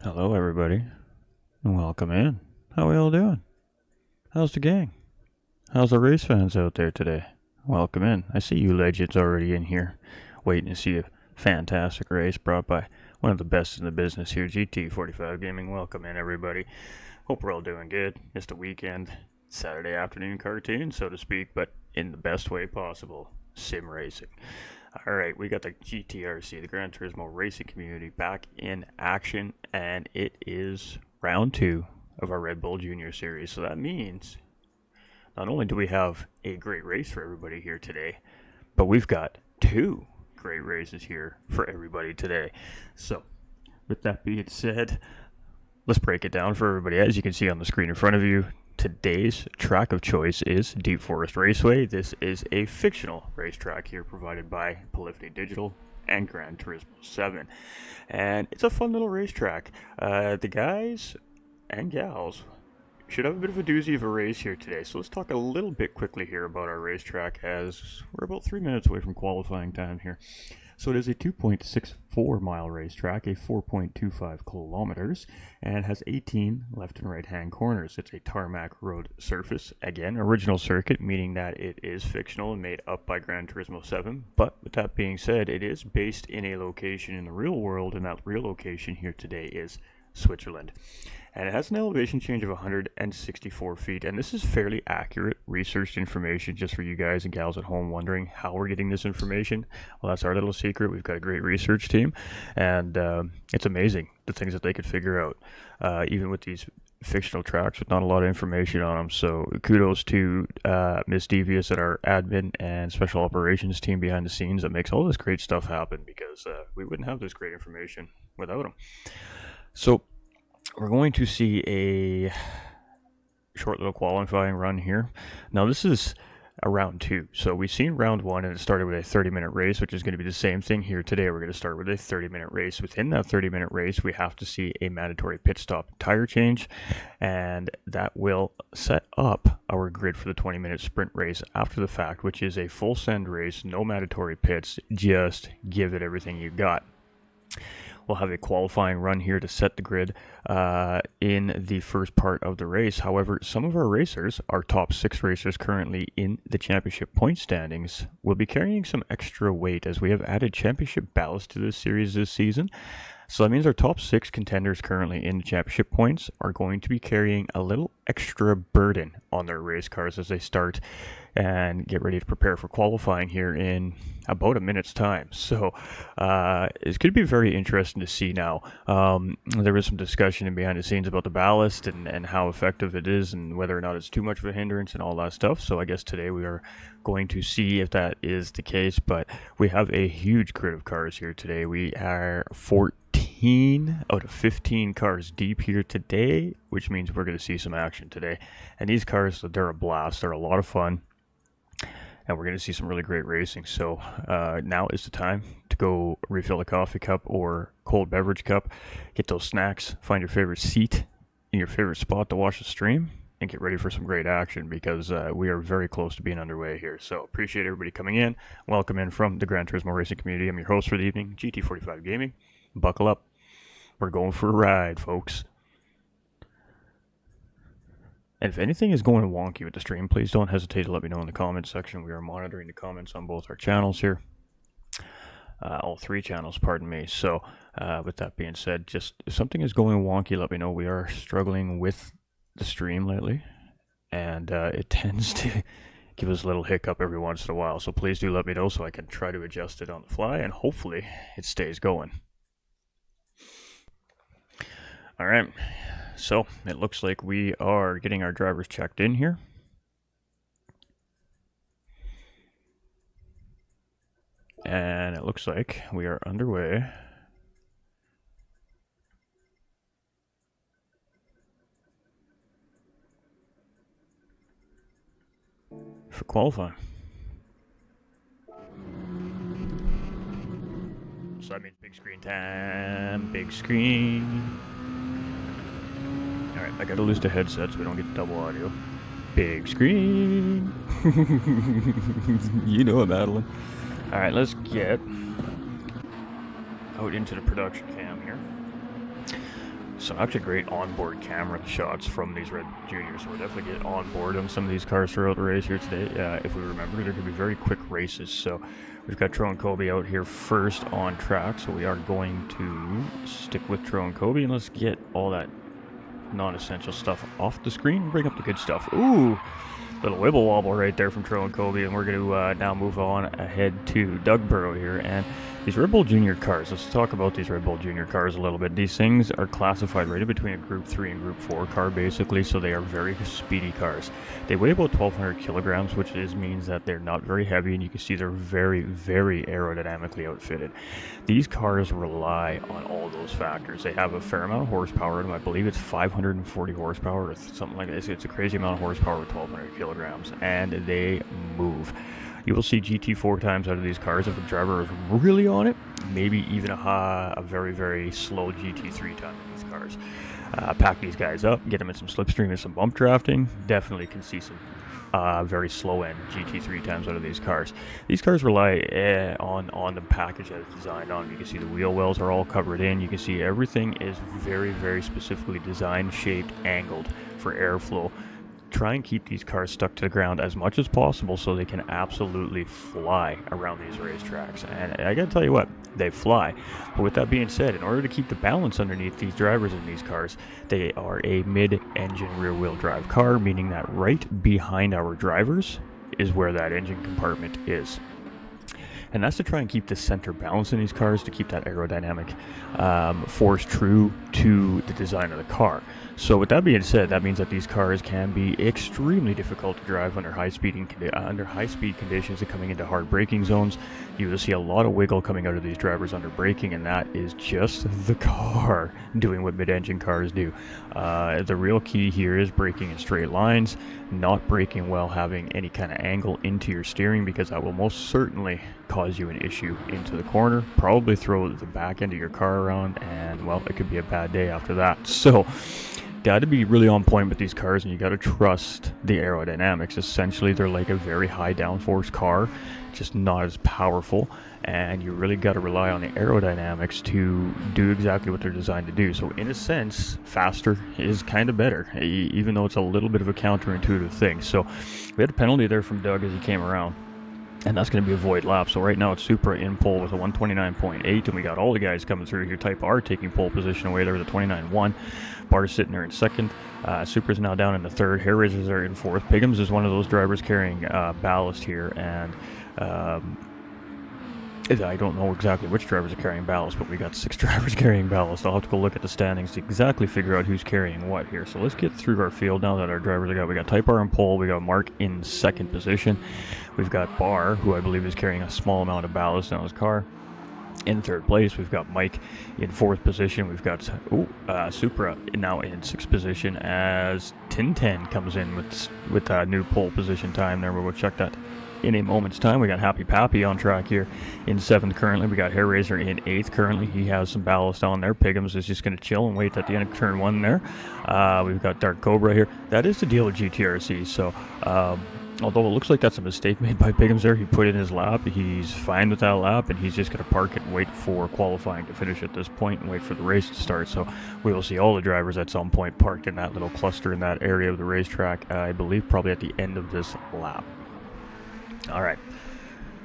Hello everybody, and welcome in. How are we all doing? How's the gang? How's the race fans out there today? Welcome in. I see you legends already in here, waiting to see a fantastic race brought by one of the best in the business here, GT45 Gaming. Welcome in everybody. Hope we're all doing good. Just a weekend, Saturday afternoon cartoon, so to speak, but in the best way possible, sim racing. Alright, we got the GTRC, the Gran Turismo racing community, back in action, and it is round 2 of our Redbull Junior series. So that means not only do we have a great race for everybody here today, but we've got 2 great races here for everybody today. So with that being said, let's break it down for everybody. As you can see on the screen in front of you, today's track of choice is Deep Forest Raceway. This is a fictional racetrack here provided by Polyphony Digital and Gran Turismo 7. And it's a fun little racetrack. The guys and gals should have a bit of a doozy of a race here today. So let's talk a little bit quickly here about our racetrack, as we're about 3 minutes away from qualifying time here. So it is a 2.64 mile racetrack, a 4.25 kilometers, and has 18 left and right hand corners. It's a tarmac road surface. Again, original circuit, meaning that it is fictional and made up by Gran Turismo 7. But with that being said, it is based in a location in the real world, and that real location here today is Switzerland. And it has an elevation change of 164 feet, and this is fairly accurate researched information, just for you guys and gals at home wondering how we're getting this information. Well, that's our little secret. We've got a great research team, and it's amazing the things that they could figure out, even with these fictional tracks with not a lot of information on them. So kudos to Miss Devious at our admin and special operations team behind the scenes that makes all this great stuff happen, because we wouldn't have this great information without them. So we're going to see a short little qualifying run here. Now this is a round 2. So we've seen round 1 and it started with a 30-minute race, which is going to be the same thing here today. We're going to start with a 30-minute race. Within that 30-minute race, we have to see a mandatory pit stop tire change, and that will set up our grid for the 20-minute sprint race after the fact, which is a full send race, no mandatory pits, just give it everything you got. We'll have a qualifying run here to set the grid in the first part of the race. However, some of our racers, our top 6 racers currently in the championship point standings, will be carrying some extra weight, as we have added championship ballast to this series this season. So that means our top 6 contenders currently in the championship points are going to be carrying a little extra burden on their race cars as they start and get ready to prepare for qualifying here in about a minute's time. So it's going to be very interesting to see now. There was some discussion behind the scenes about the ballast and how effective it is, and whether or not it's too much of a hindrance and all that stuff. So I guess today we are going to see if that is the case. But we have a huge grid of cars here today. We are 14 out of 15 cars deep here today, which means we're going to see some action today. And these cars, they're a blast. They're a lot of fun, and we're going to see some really great racing. So now is the time to go refill a coffee cup or cold beverage cup, get those snacks, find your favorite seat in your favorite spot to watch the stream, and get ready for some great action, because we are very close to being underway here. So appreciate everybody coming in. Welcome in from the Gran Turismo racing community. I'm your host for the evening, GT45 Gaming. Buckle up. We're going for a ride, folks. And if anything is going wonky with the stream, please don't hesitate to let me know in the comments section. We are monitoring the comments on both our channels here. All three channels, pardon me. So with that being said, just if something is going wonky, let me know. We are struggling with the stream lately, and it tends to give us a little hiccup every once in a while. So please do let me know so I can try to adjust it on the fly, and hopefully it stays going. All right, so it looks like we are getting our drivers checked in here. And it looks like we are underway for qualifying. So that means big screen time, big screen. Alright, I gotta lose the headset so we don't get double audio. Big screen. You know I'm battling. Alright, let's get out into the production cam here. So actually great onboard camera shots from these Redbull Juniors. So we'll definitely get on board on some of these cars throughout the race here today. If we remember, they're going to be very quick races. So we've got Tro and Kobe out here first on track. So we are going to stick with Tro and Kobe, and let's get all that non-essential stuff off the screen and bring up the good stuff. Ooh! Little wibble wobble right there from Tro and Kobe, and we're going to now move on ahead to Dugborough here. And these Redbull Junior cars, let's talk about these Redbull Junior cars a little bit. These things are classified right in between a Group 3 and Group 4 car, basically, so they are very speedy cars. They weigh about 1,200 kilograms, which means that they're not very heavy, and you can see they're very, very aerodynamically outfitted. These cars rely on all those factors. They have a fair amount of horsepower in them. I believe it's 540 horsepower or something like this. It's a crazy amount of horsepower with 1,200 kilograms, and they move. You will see GT 4 times out of these cars if a driver is really on it, maybe even a very, very slow GT 3 time in these cars. Pack these guys up, get them in some slipstream and some bump drafting, definitely can see some very slow end GT3 times out of these cars. These cars rely on the package that it's designed on. You can see the wheel wells are all covered in. You can see everything is very, very specifically designed, shaped, angled for airflow. Try and keep these cars stuck to the ground as much as possible so they can absolutely fly around these racetracks. And I gotta tell you what, they fly. But with that being said, in order to keep the balance underneath these drivers in these cars, they are a mid-engine rear-wheel drive car, meaning that right behind our drivers is where that engine compartment is. And that's to try and keep the center balance in these cars, to keep that aerodynamic force true to the design of the car. So with that being said, that means that these cars can be extremely difficult to drive under high-speed conditions and coming into hard braking zones. You will see a lot of wiggle coming out of these drivers under braking, and that is just the car doing what mid-engine cars do. The real key here is braking in straight lines, not braking while having any kind of angle into your steering, because that will most certainly cause you an issue into the corner, probably throw the back end of your car around, and well, it could be a bad day after that. So got to be really on point with these cars, and you got to trust the aerodynamics. Essentially, they're like a very high downforce car, just not as powerful, and you really got to rely on the aerodynamics to do exactly what they're designed to do. So in a sense, faster is kind of better, even though it's a little bit of a counterintuitive thing. So we had a penalty there from Doug as he came around, and that's going to be a void lap. So right now it's Supra in pole with a 129.8, and we got all the guys coming through here. Type R taking pole position away there with a 29.1. Bar's sitting there in second. Supra's now down in the third. Hair Raisers are in fourth. Piggums is one of those drivers carrying ballast here, and I don't know exactly which drivers are carrying ballast, but we got 6 drivers carrying ballast. I'll have to go look at the standings to exactly figure out who's carrying what here. So let's get through our field now that our drivers we got Type R in pole, we got Mark in second position. We've got Bar, who I believe is carrying a small amount of ballast on his car. In third place, we've got Mike in fourth position. We've got Supra now in sixth position as Tintin comes in with a new pole position time there. We'll check that. in a moment's time. We got Happy Pappy on track here in 7th currently. We got Hair Razor in 8th currently. He has some ballast on there. Piggums is just going to chill and wait at the end of turn 1 there. We've got Dark Cobra here. That is the deal with GTRC. So, although it looks like that's a mistake made by Piggums there, he put in his lap. He's fine with that lap, and he's just going to park it and wait for qualifying to finish at this point and wait for the race to start. So we will see all the drivers at some point parked in that little cluster in that area of the racetrack, I believe probably at the end of this lap. All right.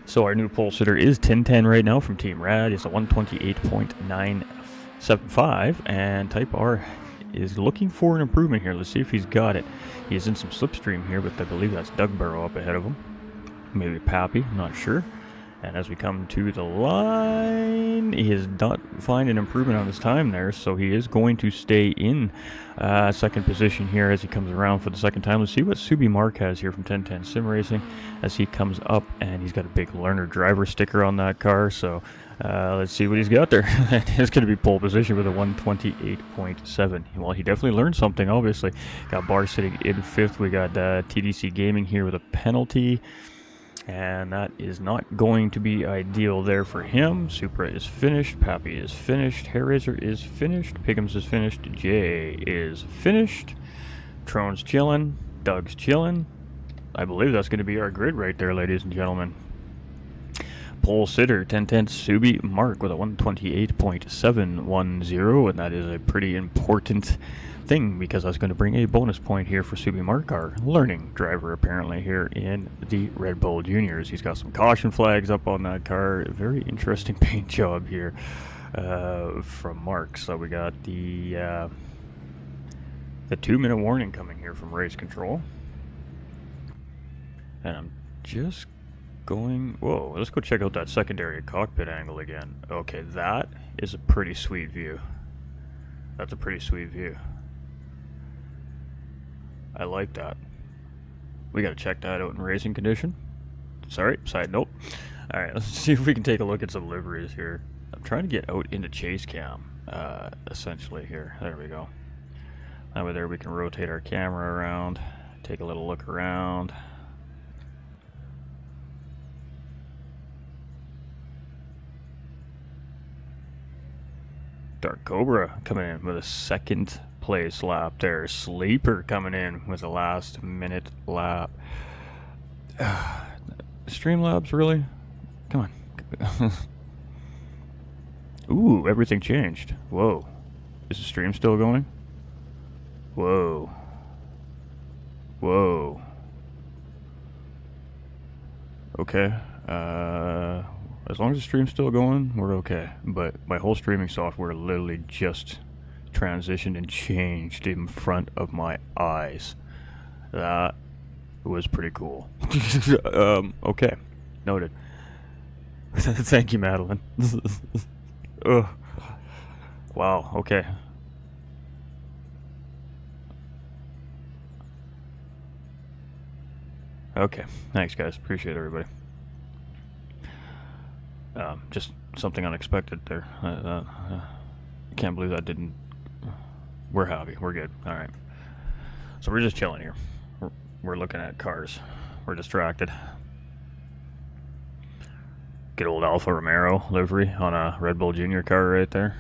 So our new pole sitter is 1010 right now from Team Rad. It's a 128.975, and Type R is looking for an improvement here. Let's see if he's got it. He's in some slipstream here, but I believe that's Doug Barrow up ahead of him. Maybe Pappy, not sure. And as we come to the line, he has not find an improvement on his time there, so he is going to stay in second position here as he comes around for the second time. Let's see what Subi Mark has here from 1010 Sim Racing as he comes up, and he's got a big learner driver sticker on that car, so let's see what he's got there. It's going to be pole position with a 128.7. Well, he definitely learned something, obviously. Got Bar sitting in 5th. We got TDC Gaming here with a penalty, and that is not going to be ideal there for him. Supra is finished. Pappy is finished. Hair Razor is finished. Piggums is finished. Jay is finished. Trone's chilling. Doug's chilling. I believe that's going to be our grid right there, ladies and gentlemen. Pole sitter 1010 Subi Mark with a 128.710, and that is a pretty important thing because that's going to bring a bonus point here for Subi Mark, our learning driver apparently here in the Redbull Juniors. He's got some caution flags up on that car. Very interesting paint job here from Mark. So we got the 2-minute warning coming here from race control, and I'm just going, whoa, let's go check out that secondary cockpit angle again. Okay, that is a pretty sweet view. That's a pretty sweet view. I like that. We got to check that out in racing condition. Sorry, side note. All right, let's see if we can take a look at some liveries here. I'm trying to get out into chase cam, essentially here. There we go. Over there we can rotate our camera around, take a little look around. Dark Cobra coming in with a second place lap there. Sleeper coming in with a last minute lap. Streamlabs, really? Come on. Ooh, everything changed. Whoa. Is the stream still going? Whoa. Whoa. Okay. As long as the stream's still going, we're okay. But my whole streaming software literally just transitioned and changed in front of my eyes. That was pretty cool. Okay. Noted. Thank you, Madeline. Ugh. Wow, okay. Okay. Thanks, guys. Appreciate everybody. Just something unexpected there. Can't believe that didn't. We're happy. We're good. All right. So we're just chilling here. We're looking at cars. We're distracted. Good old Alfa Romero livery on a Redbull Junior car right there.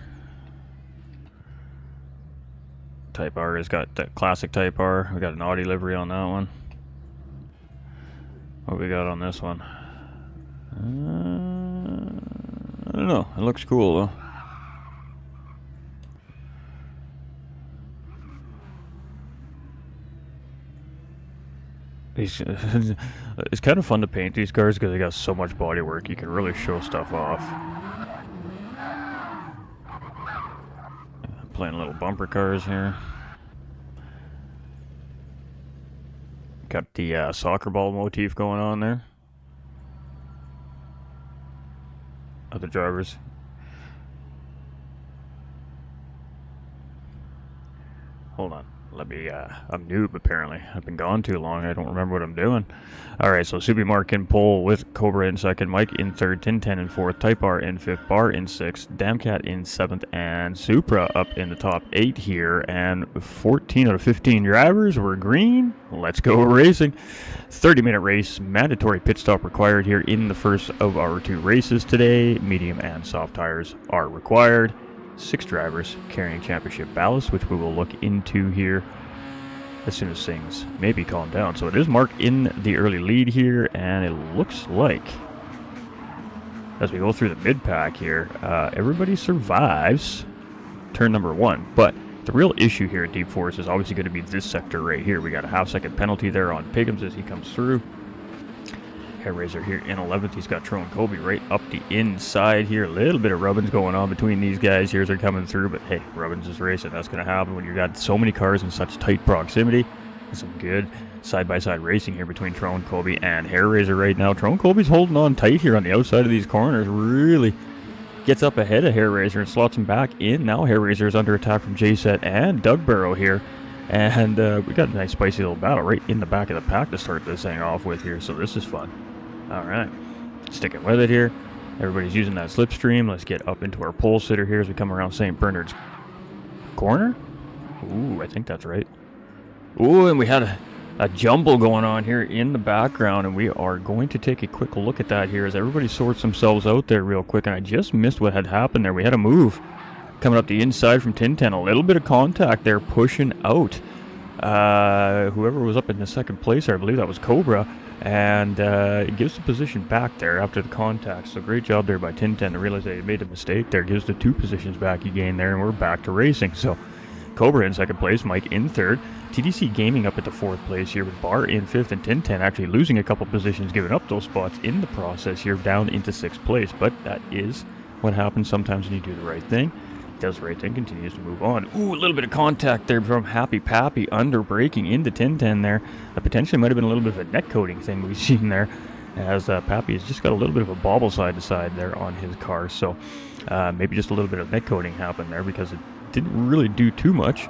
Type R has got that classic Type R. We got an Audi livery on that one. What we got on this one? I don't know. It looks cool though. It's kind of fun to paint these cars because they got so much body work. You can really show stuff off. Playing little bumper cars here. Got the soccer ball motif going on there. Other drivers. Hold on. Let me, I'm noob apparently. I've been gone too long. I don't remember what I'm doing. Alright, so Subi Mark in pole with Cobra in second, Mike in third, 1010 in fourth, Type R in fifth, Bar in sixth, Damcat in seventh, and Supra up in the top 8 here. And 14 out of 15 drivers were green. Let's go racing. 30-minute race, mandatory pit stop required here in the first of our 2 races today. Medium and soft tires are required. 6 drivers carrying championship ballast, which we will look into here as soon as things maybe calm down. So it is Mark in the early lead here, and it looks like as we go through the mid-pack here, everybody survives turn number 1. But the real issue here at Deep Forest is obviously going to be this sector right here. We got a half-second penalty there on Piggums as he comes through. Hairraiser here in 11th. He's got Tro and Kobe right up the inside here. A little bit of rubbins going on between these guys here as they're coming through. But hey, rubbins is racing. That's going to happen when you got so many cars in such tight proximity. Some good side-by-side racing here between Tro and Kobe and Hairraiser right now. Tro and Kobe's holding on tight here on the outside of these corners. Really gets up ahead of Hairraiser and slots him back in. Now Hairraiser is under attack from J-Set and Doug Barrow here. And we got a nice spicy little battle right in the back of the pack to start this thing off with here. So this is fun. All right. Sticking with it here. Everybody's using that slipstream. Let's get up into our pole sitter here as we come around St. Bernard's corner. Ooh, I think that's right. Ooh, and we had a jumble going on here in the background, and we are going to take a quick look at that here as everybody sorts themselves out there real quick. And I just missed what had happened there. We had a move coming up the inside from Tintin. A little bit of contact there pushing out whoever was up in the second place there. I believe that was Cobra, and it gives the position back there after the contact. So great job there by Tintin to realize they made a mistake there. Gives the 2 positions back he gained there, and we're back to racing. So Cobra in second place, Mike in third, TDC Gaming up at the 4th place here with Bar in 5th, and Tintin actually losing a couple positions, giving up those spots in the process here, down into 6th place. But that is what happens sometimes when you do the right thing. Does the right thing, continues to move on. Ooh, a little bit of contact there from Happy Pappy under braking into Tintin there. That potentially might have been a little bit of a net coating thing we've seen there, as Pappy has just got a little bit of a bobble side to side there on his car. So maybe just a little bit of net coating happened there because it didn't really do too much.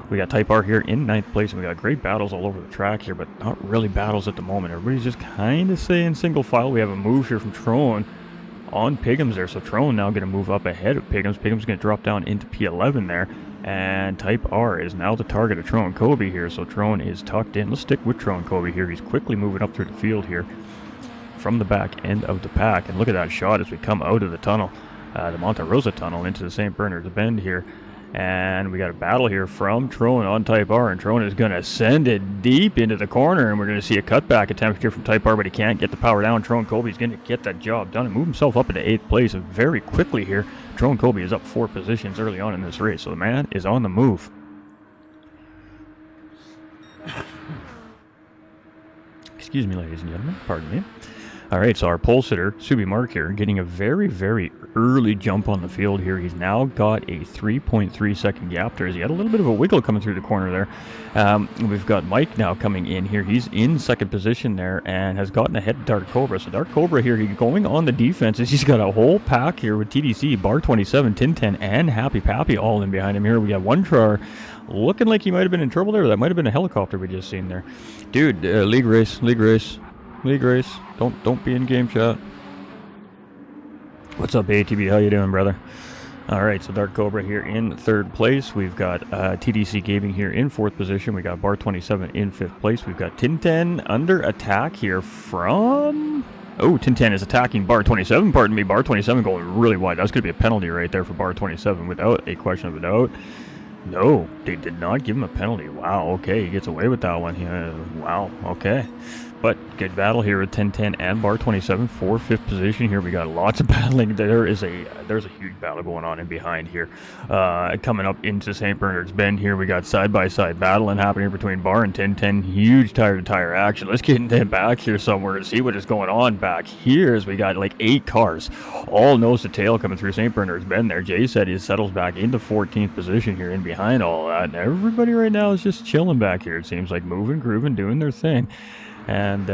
We got Type R here in 9th place, and we got great battles all over the track here, but not really battles at the moment. Everybody's just kind of staying single file. We have a move here from Tron on Piggums there, so Tron now going to move up ahead of Piggums. Piggums going to drop down into P11 there, and Type R is now the target of Tron Kobe here, so Tron is tucked in. Let's stick with Tron Kobe here. He's quickly moving up through the field here from the back end of the pack, and look at that shot as we come out of the tunnel, the Monte Rosa tunnel into the St. Bernard's Bend here. And we got a battle here from Tron on Type R, and Tron is going to send it deep into the corner, and we're going to see a cutback attempt here from Type R, but he can't get the power down. Tron Kobe's going to get that job done and move himself up into 8th place, and very quickly here, Tron Kobe is up 4 positions early on in this race, so the man is on the move. Excuse me, ladies and gentlemen, pardon me. All right, so our pole sitter, Subi Mark here, getting a very, very early jump on the field here. He's now got a 3.3 second gap there as he had a little bit of a wiggle coming through the corner there. We've got Mike now coming in here. He's in second position there and has gotten ahead of Dark Cobra. So Dark Cobra here, he's going on the defenses. He's got a whole pack here with TDC, Bar 27, Tintin, and Happy Pappy all in behind him here. We got one car looking like he might have been in trouble there. That might have been a helicopter we just seen there. Dude, league race. Don't be in game chat. What's up, ATB? How you doing, brother? All right, so Dark Cobra here in 3rd place. We've got TDC Gaming here in 4th position. We got Bar 27 in 5th place. We've got Tintin under attack here from... Oh, Tintin is attacking Bar 27. Pardon me, Bar 27 going really wide. That's going to be a penalty right there for Bar 27 without a question of a doubt. No, they did not give him a penalty. Wow, okay, he gets away with that one. Wow, okay. But good battle here with 10-10 and Bar 27 for 5th position here. We got lots of battling. There's a huge battle going on in behind here. Coming up into St. Bernard's Bend here, we got side-by-side battling happening between Bar and 10-10. Huge tire-to-tire action. Let's get into back here somewhere and see what is going on back here as we got like 8 cars all nose to tail coming through St. Bernard's Bend there. Jay said he settles back into 14th position here in behind all that. And everybody right now is just chilling back here. It seems like moving, grooving, doing their thing. And,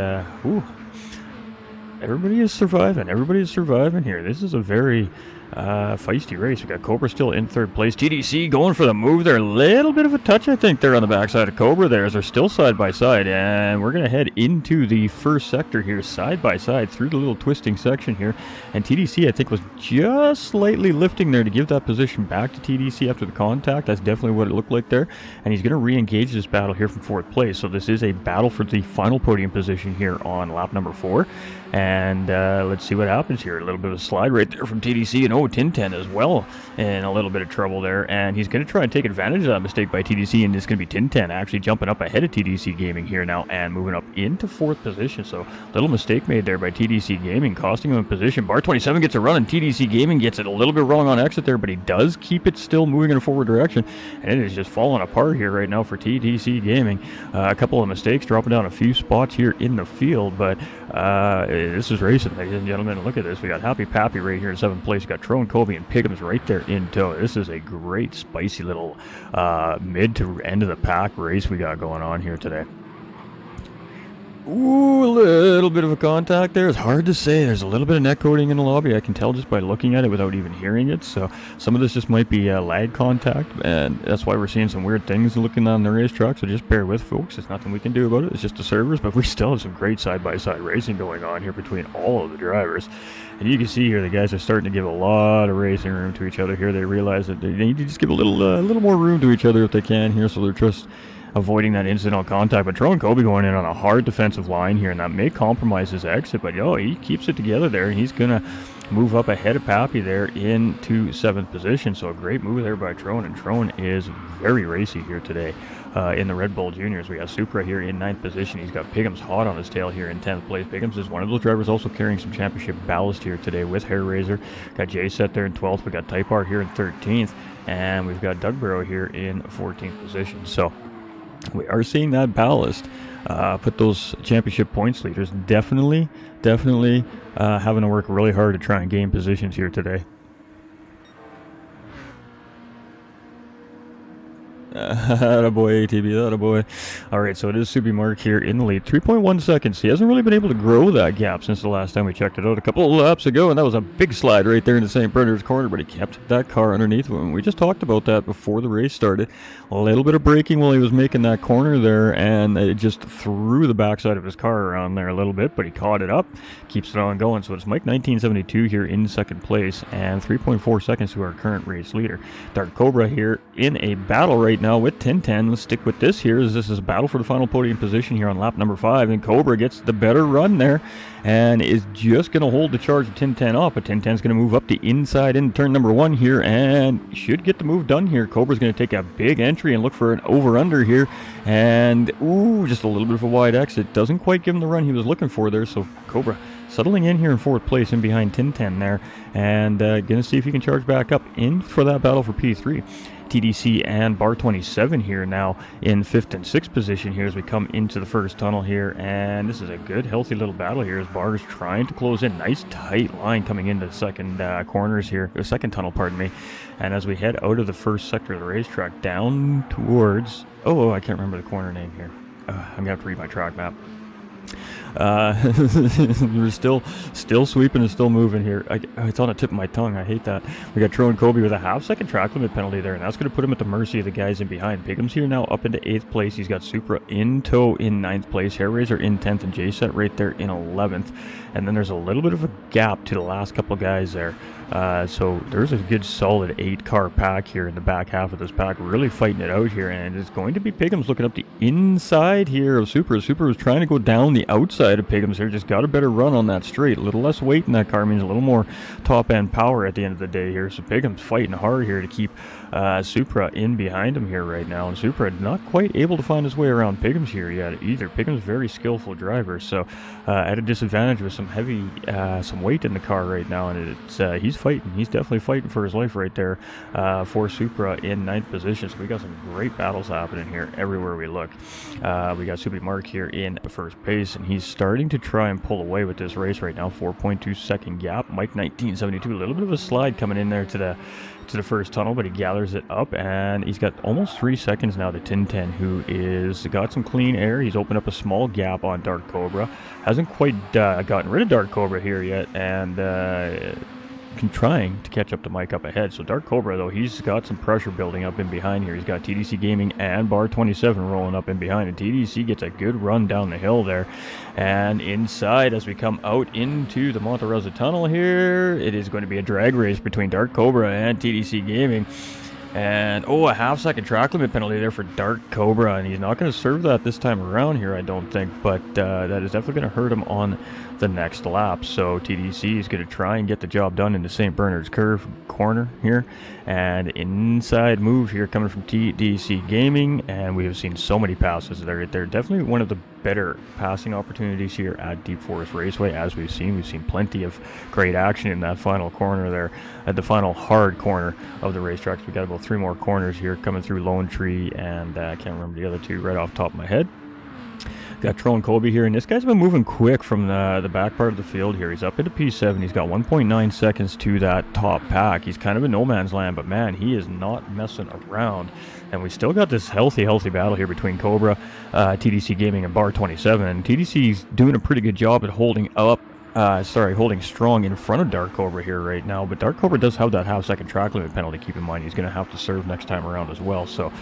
everybody is surviving. Everybody is surviving here. This is a very feisty race. We got Cobra still in third place. TDC going for the move there. A little bit of a touch, I think, there on the backside of Cobra there, as they're still side by side. And we're going to head into the first sector here, side by side, through the little twisting section here. And TDC, I think, was just slightly lifting there to give that position back to TDC after the contact. That's definitely what it looked like there. And he's going to re-engage this battle here from fourth place. So this is a battle for the final podium position here on lap number 4. And let's see what happens here. A little bit of a slide right there from TDC, and Tintin as well in a little bit of trouble there. And he's going to try and take advantage of that mistake by TDC, and it's going to be Tintin actually jumping up ahead of TDC Gaming here now and moving up into fourth position. So little mistake made there by TDC Gaming, costing him a position. Bar 27 gets a run, and TDC Gaming gets it a little bit wrong on exit there, but he does keep it still moving in a forward direction, and it is just falling apart here right now for TDC Gaming. A couple of mistakes, dropping down a few spots here in the field, but this is racing, ladies and gentlemen. Look at this. We got Happy Pappy right here in 7th place. We got Tro and Kobe and Pigham's right there in tow. This is a great, spicy little mid to end of the pack race we got going on here today. Ooh, a little bit of a contact there. It's hard to say. There's a little bit of net coating in the lobby. I can tell just by looking at it without even hearing it. So some of this just might be lag contact, and that's why we're seeing some weird things looking on the racetrack. So just bear with, folks. There's nothing we can do about it. It's just the servers, but we still have some great side-by-side racing going on here between all of the drivers. And you can see here the guys are starting to give a lot of racing room to each other here. They realize that they need to just give a little more room to each other if they can here, so they're just avoiding that incidental contact. But Tro and Kobe going in on a hard defensive line here, and that may compromise his exit, but he keeps it together there, and he's gonna move up ahead of Pappy there into 7th position. So a great move there by Tron, and Tron is very racy here today. In the Redbull Juniors, we got Supra here in 9th position. He's got Pigham's hot on his tail here in 10th place. Pigham's is one of those drivers also carrying some championship ballast here today with Hair Razor. Got Jay Set there in 12th. We got Type R here in 13th, and we've got Doug Barrow here in 14th position. So we are seeing that ballast put those championship points leaders definitely having to work really hard to try and gain positions here today. Attaboy, ATB, attaboy. Alright, so it is Subi Mark here in the lead. 3.1 seconds. He hasn't really been able to grow that gap since the last time we checked it out a couple of laps ago, and that was a big slide right there in the St. Bernard's corner, but he kept that car underneath him. We just talked about that before the race started. A little bit of braking while he was making that corner there, and it just threw the backside of his car around there a little bit, but he caught it up, keeps it on going. So it's Mike 1972 here in 2nd place, and 3.4 seconds to our current race leader. Dark Cobra here in a battle right now with Tintin. Let's stick with this here, as this is a battle for the final podium position here on lap number 5, and Cobra gets the better run there and is just going to hold the charge of Tintin off, but Tintin's going to move up the inside in turn number 1 here and should get the move done here. Cobra's going to take a big entry and look for an over-under here, and ooh, just a little bit of a wide exit. Doesn't quite give him the run he was looking for there, so Cobra settling in here in 4th place in behind Tintin there, and going to see if he can charge back up in for that battle for P3. TDC and Bar 27 here now in 5th and 6th position here as we come into the first tunnel here, and this is a good healthy little battle here as Bar is trying to close in. Nice tight line coming into the second corners here, or second tunnel, pardon me. And as we head out of the first sector of the racetrack down towards, I can't remember the corner name here. I'm gonna have to read my track map. We're still sweeping and still moving here. It's on the tip of my tongue. I hate that. We got Tro and Kobe with a half-second track limit penalty there, and that's going to put him at the mercy of the guys in behind. Pigham's here now up into 8th place. He's got Supra in tow in 9th place. Hair Razor in 10th, and J-Set right there in 11th. And then there's a little bit of a gap to the last couple of guys there. So there's a good solid 8-car pack here in the back half of this pack, really fighting it out here, and it's going to be Pigham's looking up the inside here of Supra. Supra was trying to go down the outside of Pigham's here, just got a better run on that straight. A little less weight in that car means a little more top-end power at the end of the day here, so Pigham's fighting hard here to keep Supra in behind him here right now, and Supra not quite able to find his way around Pigham's here yet either. Pigham's very skillful driver, so at a disadvantage with some heavy, some weight in the car right now, and it's he's fighting. He's definitely fighting for his life right there for Supra in 9th position. So we got some great battles happening here everywhere we look. We got Subi Mark here in 1st place, and he's starting to try and pull away with this race right now. 4.2 second gap. Mike 1972, a little bit of a slide coming in there to the first tunnel, but he gathers it up, and he's got almost 3 seconds now to Tintin, who is got some clean air. He's opened up a small gap on Dark Cobra. Hasn't quite gotten rid of Dark Cobra here yet, and trying to catch up to Mike up ahead. So Dark Cobra, though, he's got some pressure building up in behind here. He's got TDC Gaming and Bar 27 rolling up in behind, and TDC gets a good run down the hill there. And inside, as we come out into the Monte Rosa tunnel here, it is going to be a drag race between Dark Cobra and TDC Gaming. And, a half-second track limit penalty there for Dark Cobra, and he's not going to serve that this time around here, I don't think, but that is definitely going to hurt him on the next lap. So TDC is going to try and get the job done in the St. Bernard's Curve corner here, and inside move here coming from TDC Gaming, and we have seen so many passes there. They're definitely one of the better passing opportunities here at Deep Forest Raceway, as we've seen plenty of great action in that final corner there, at the final hard corner of the racetrack. We got about 3 more corners here coming through Lone Tree, and I can't remember the other 2 right off the top of my head. Got Tron Kobe here, and this guy's been moving quick from the back part of the field here. He's up into P7. He's got 1.9 seconds to that top pack. He's kind of in no man's land, but man, he is not messing around. And we still got this healthy battle here between Cobra, TDC Gaming, and Bar 27. And TDC's doing a pretty good job at holding strong in front of Dark Cobra here right now, but Dark Cobra does have that half-second track limit penalty. Keep in mind, he's going to have to serve next time around as well. So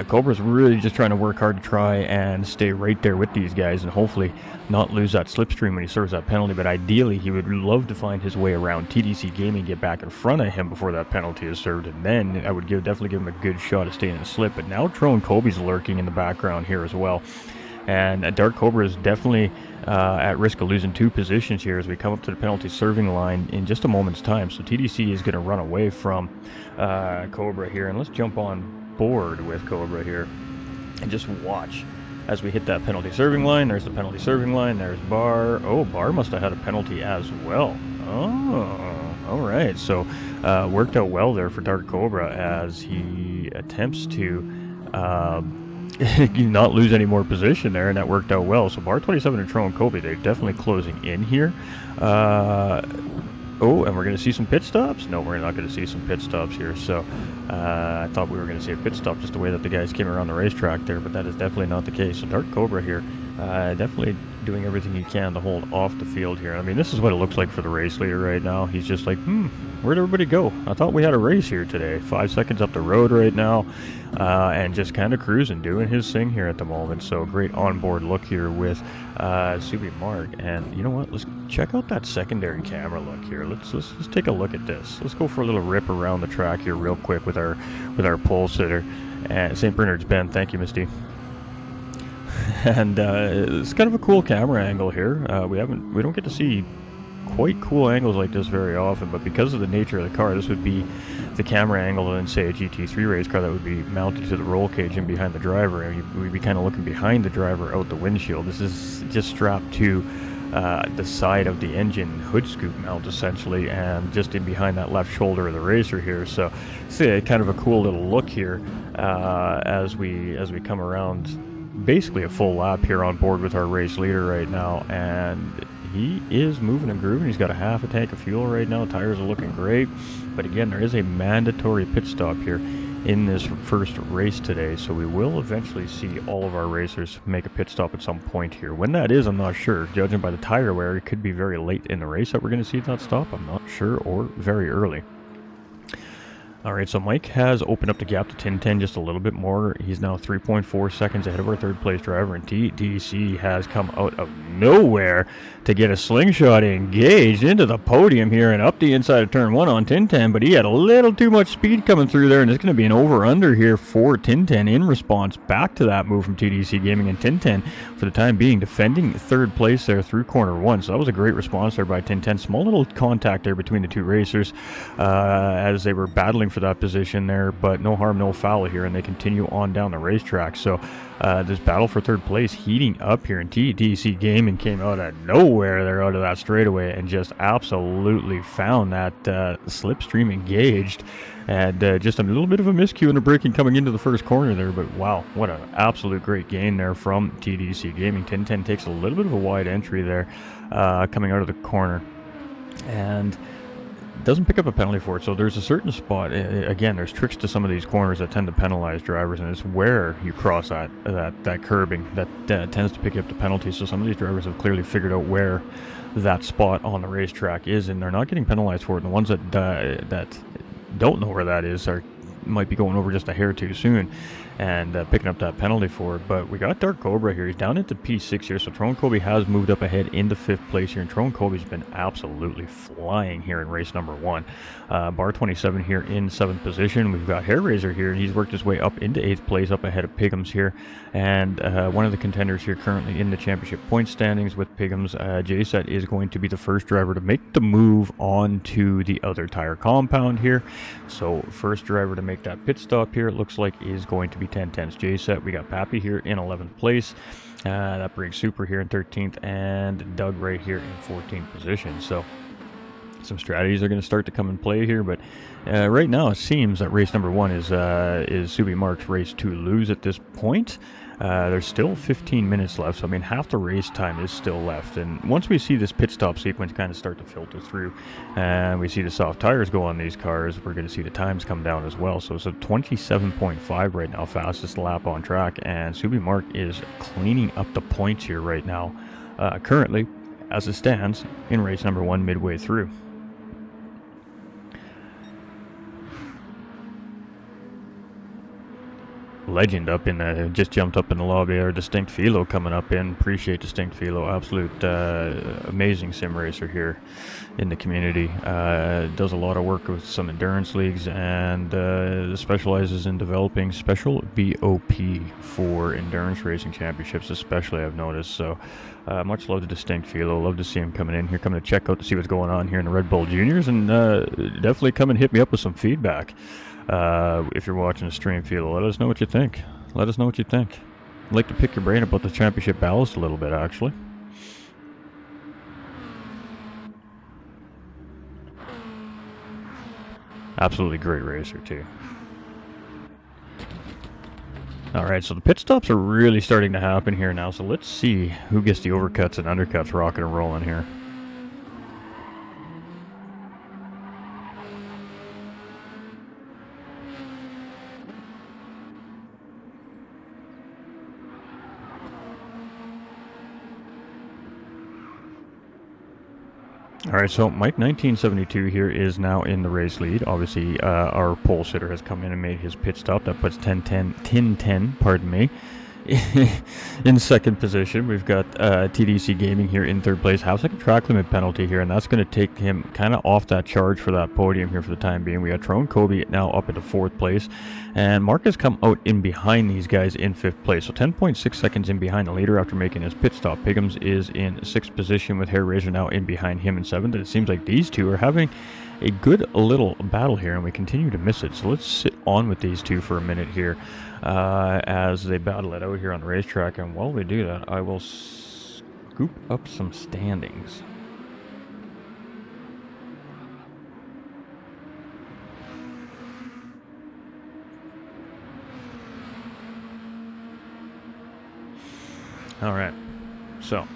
Cobra's really just trying to work hard to try and stay right there with these guys, and hopefully not lose that slipstream when he serves that penalty. But ideally, he would love to find his way around TDC Gaming, get back in front of him before that penalty is served, and then I would definitely give him a good shot of staying in the slip. But now Tron Kobe's lurking in the background here as well. And Dark Cobra is definitely at risk of losing 2 positions here as we come up to the penalty serving line in just a moment's time. So TDC is going to run away from Cobra here. And let's jump on board with Cobra here and just watch as we hit that penalty serving line. There's the penalty serving line. There's Bar. Oh, Bar must have had a penalty as well. Oh, all right. So worked out well there for Dark Cobra as he attempts to not lose any more position there, and that worked out well. So Bar 27 and Tron Kobe, they're definitely closing in here. And we're going to see some pit stops? No, we're not going to see some pit stops here. So I thought we were going to see a pit stop just the way that the guys came around the racetrack there, but that is definitely not the case. So Dark Cobra here, definitely doing everything he can to hold off the field here. I mean, this is what it looks like for the race leader right now. He's just like, where'd everybody go? I thought we had a race here today. 5 seconds up the road right now, and just kind of cruising, doing his thing here at the moment. So great onboard look here with Subi Mark. And you know what? Let's check out that secondary camera look here. Let's take a look at this. Let's go for a little rip around the track here real quick with our pole sitter and St. Bernard's Bend. Thank you, Misty. And it's kind of a cool camera angle here. We don't get to see quite cool angles like this very often, but because of the nature of the car, this would be the camera angle in, say, a GT3 race car that would be mounted to the roll cage and behind the driver, and we'd be kind of looking behind the driver out the windshield. This is just strapped to the side of the engine hood scoop mount essentially, and just in behind that left shoulder of the racer here. So it's kind of a cool little look here as we come around basically a full lap here on board with our race leader right now, and he is moving and grooving. He's got a half a tank of fuel right now. Tires are looking great, but again, there is a mandatory pit stop here in this first race today, so we will eventually see all of our racers make a pit stop at some point here. When that is, I'm not sure. Judging by the tire wear, it could be very late in the race that we're going to see that stop. I'm not sure, or very early. Alright, so Mike has opened up the gap to 10-10 just a little bit more. He's now 3.4 seconds ahead of our third place driver, and TDC has come out of nowhere to get a slingshot engaged into the podium here and up the inside of turn 1 on 10-10, but he had a little too much speed coming through there, and it's going to be an over-under here for 10-10 in response back to that move from TDC Gaming, and 10-10 for the time being defending third place there through corner 1. So that was a great response there by 10-10. Small little contact there between the two racers as they were battling for for that position there, but no harm, no foul here, and they continue on down the racetrack. So this battle for third place heating up here, and TDC Gaming came out of nowhere there out of that straightaway and just absolutely found that slipstream engaged, and just a little bit of a miscue in the braking coming into the first corner there, but wow, what an absolute great gain there from TDC Gaming. 1010 takes a little bit of a wide entry there coming out of the corner, and doesn't pick up a penalty for it. So there's a certain spot, again, there's tricks to some of these corners that tend to penalize drivers, and it's where you cross that curbing that tends to pick up the penalty. So some of these drivers have clearly figured out where that spot on the racetrack is, and they're not getting penalized for it. And the ones that don't know where that is might be going over just a hair too soon and picking up that penalty for it. But we got Dark Cobra here. He's down into P6 here, so Tron Kobe has moved up ahead into 5th place here, and Tron Kobe's been absolutely flying here in race number 1. Bar 27 here in 7th position. We've got Hair Razor here, and he's worked his way up into 8th place, up ahead of Piggums here, and one of the contenders here currently in the championship point standings with Piggums. J-Set is going to be the first driver to make the move on to the other tire compound here. So first driver to make that pit stop here, it looks like, is going to be 1010's J-Set. We got Pappy here in 11th place. That brings Super here in 13th, and Doug right here in 14th position. So some strategies are going to start to come in play here, but right now it seems that race number 1 is Subi Mark's race to lose at this point. There's still 15 minutes left, so I mean half the race time is still left, and once we see this pit stop sequence kind of start to filter through and we see the soft tires go on these cars, we're going to see the times come down as well. So it's a 27.5 right now, fastest lap on track, and Subi Mark is cleaning up the points here right now, currently as it stands in race number 1 midway through. Legend up in the, just jumped up in the lobby there. Distinct Philo coming up in. Appreciate Distinct Philo. Absolute amazing sim racer here in the community. Does a lot of work with some endurance leagues, and specializes in developing special BOP for endurance racing championships, especially, I've noticed. So much love to Distinct Philo. Love to see him coming in here, coming to check out to see what's going on here in the Redbull Juniors, and definitely come and hit me up with some feedback. If you're watching the stream, Philo, let us know what you think. Let us know what you think. I'd like to pick your brain about the championship ballast a little bit, actually. Absolutely great racer, too. Alright, so the pit stops are really starting to happen here now, so let's see who gets the overcuts and undercuts rocking and rolling here. Alright, so Mike 1972 here is now in the race lead. Obviously, our pole sitter has come in and made his pit stop. That puts 1010, pardon me, in second position. We've got TDC Gaming here in third place. Half-second track limit penalty here, and that's going to take him kind of off that charge for that podium here for the time being. We got Tron Kobe now up into fourth place, and Mark has come out in behind these guys in fifth place. So 10.6 seconds in behind the leader after making his pit stop. Piggums is in sixth position with Hair Razor now in behind him in seventh. And it seems like these two are having a good little battle here, and we continue to miss it. So let's sit on with these two for a minute here as they battle it out here on the racetrack. And while we do that, I will scoop up some standings. All right, so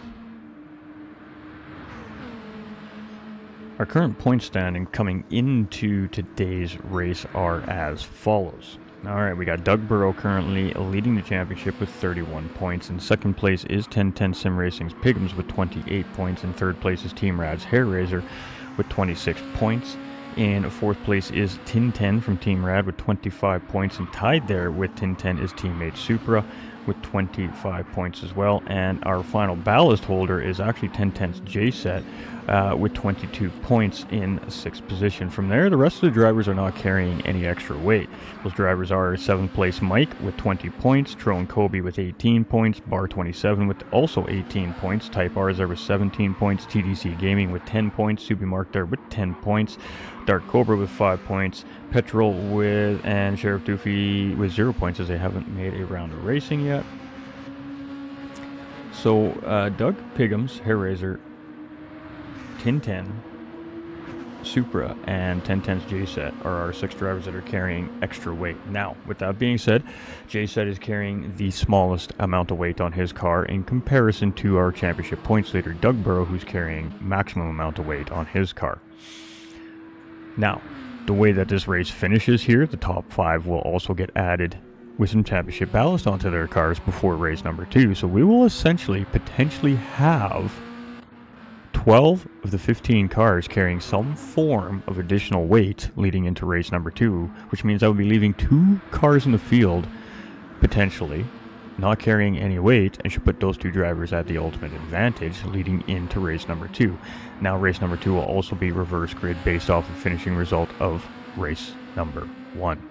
our current point standing coming into today's race are as follows. All right, we got Doug Burrow currently leading the championship with 31 points. In second place is 1010 Sim Racing's Piggums with 28 points. In third place is Team Rad's Hair Razor with 26 points. In fourth place is Tin 10 from Team Rad with 25 points. And tied there with Tin 10 is Teammate Supra with 25 points as well. And our final ballast holder is actually 1010's J-Set with 22 points in 6th position. From there, the rest of the drivers are not carrying any extra weight. Those drivers are 7th place Mike with 20 points, Tro and Kobe with 18 points, Bar 27 with also 18 points, Type R is there with 17 points, TDC Gaming with 10 points, Subimark there with 10 points, Dark Cobra with 5 points, Petrol with, and Sheriff Doofy with 0 points as they haven't made a round of racing yet. So Doug Pigham's, Hairraiser, Tin10, Supra, and 1010's J-Set are our 6 drivers that are carrying extra weight. Now, with that being said, J-Set is carrying the smallest amount of weight on his car in comparison to our championship points leader, Doug Burrow, who's carrying maximum amount of weight on his car. Now, the way that this race finishes here, the top 5 will also get added with some championship ballast onto their cars before race number 2. So we will essentially potentially have 12 of the 15 cars carrying some form of additional weight leading into race number 2, which means I will be leaving 2 cars in the field potentially not carrying any weight, and should put those 2 drivers at the ultimate advantage leading into race number 2. Now race number 2 will also be reverse grid based off the finishing result of race number 1.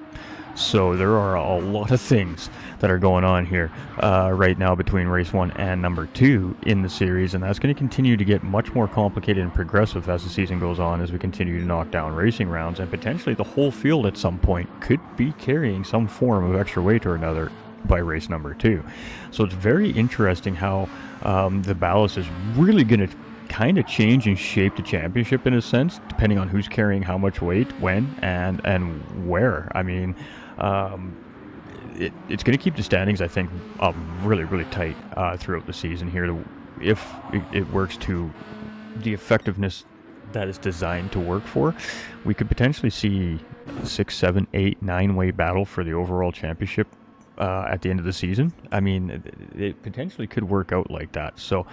So there are a lot of things that are going on here right now between race 1 and number 2 in the series, and that's going to continue to get much more complicated and progressive as the season goes on, as we continue to knock down racing rounds, and potentially the whole field at some point could be carrying some form of extra weight or another by race number 2. So it's very interesting how the ballast is really going to kind of change and shape the championship in a sense, depending on who's carrying how much weight, when, and where. I mean, it's going to keep the standings, I think, really, really tight throughout the season here. If it works to the effectiveness that is designed to work for, we could potentially see 6, 7, 8, 9-way battle for the overall championship at the end of the season. I mean, it potentially could work out like that. So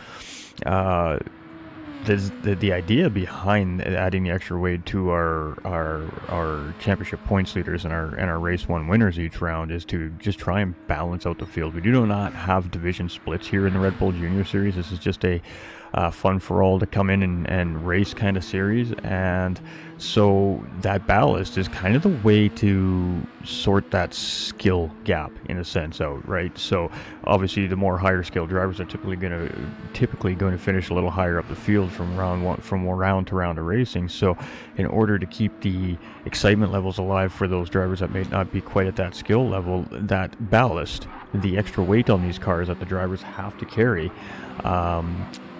the idea behind adding the extra weight to our championship points leaders and our race 1 winners each round is to just try and balance out the field. We do not have division splits here in the Redbull Junior series. This is just a fun for all to come in and race kind of series, and so that ballast is kind of the way to sort that skill gap in a sense out, right? So obviously the more higher skill drivers are typically going to finish a little higher up the field from round to round of racing. So in order to keep the excitement levels alive for those drivers that may not be quite at that skill level, that ballast, the extra weight on these cars that the drivers have to carry,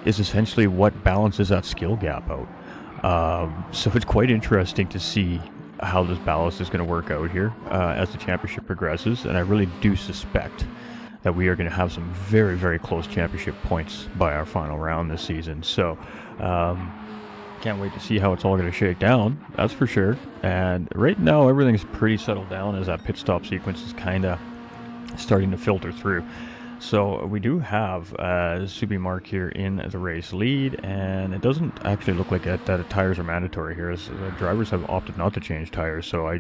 is essentially what balances that skill gap out. So it's quite interesting to see how this ballast is going to work out here as the championship progresses, and I really do suspect that we are going to have some very, very close championship points by our final round this season. So can't wait to see how it's all going to shake down, that's for sure. And right now everything's pretty settled down as that pit stop sequence is kind of starting to filter through. So we do have Subimark here in the race lead, and it doesn't actually look like that tires are mandatory here, as the drivers have opted not to change tires. So I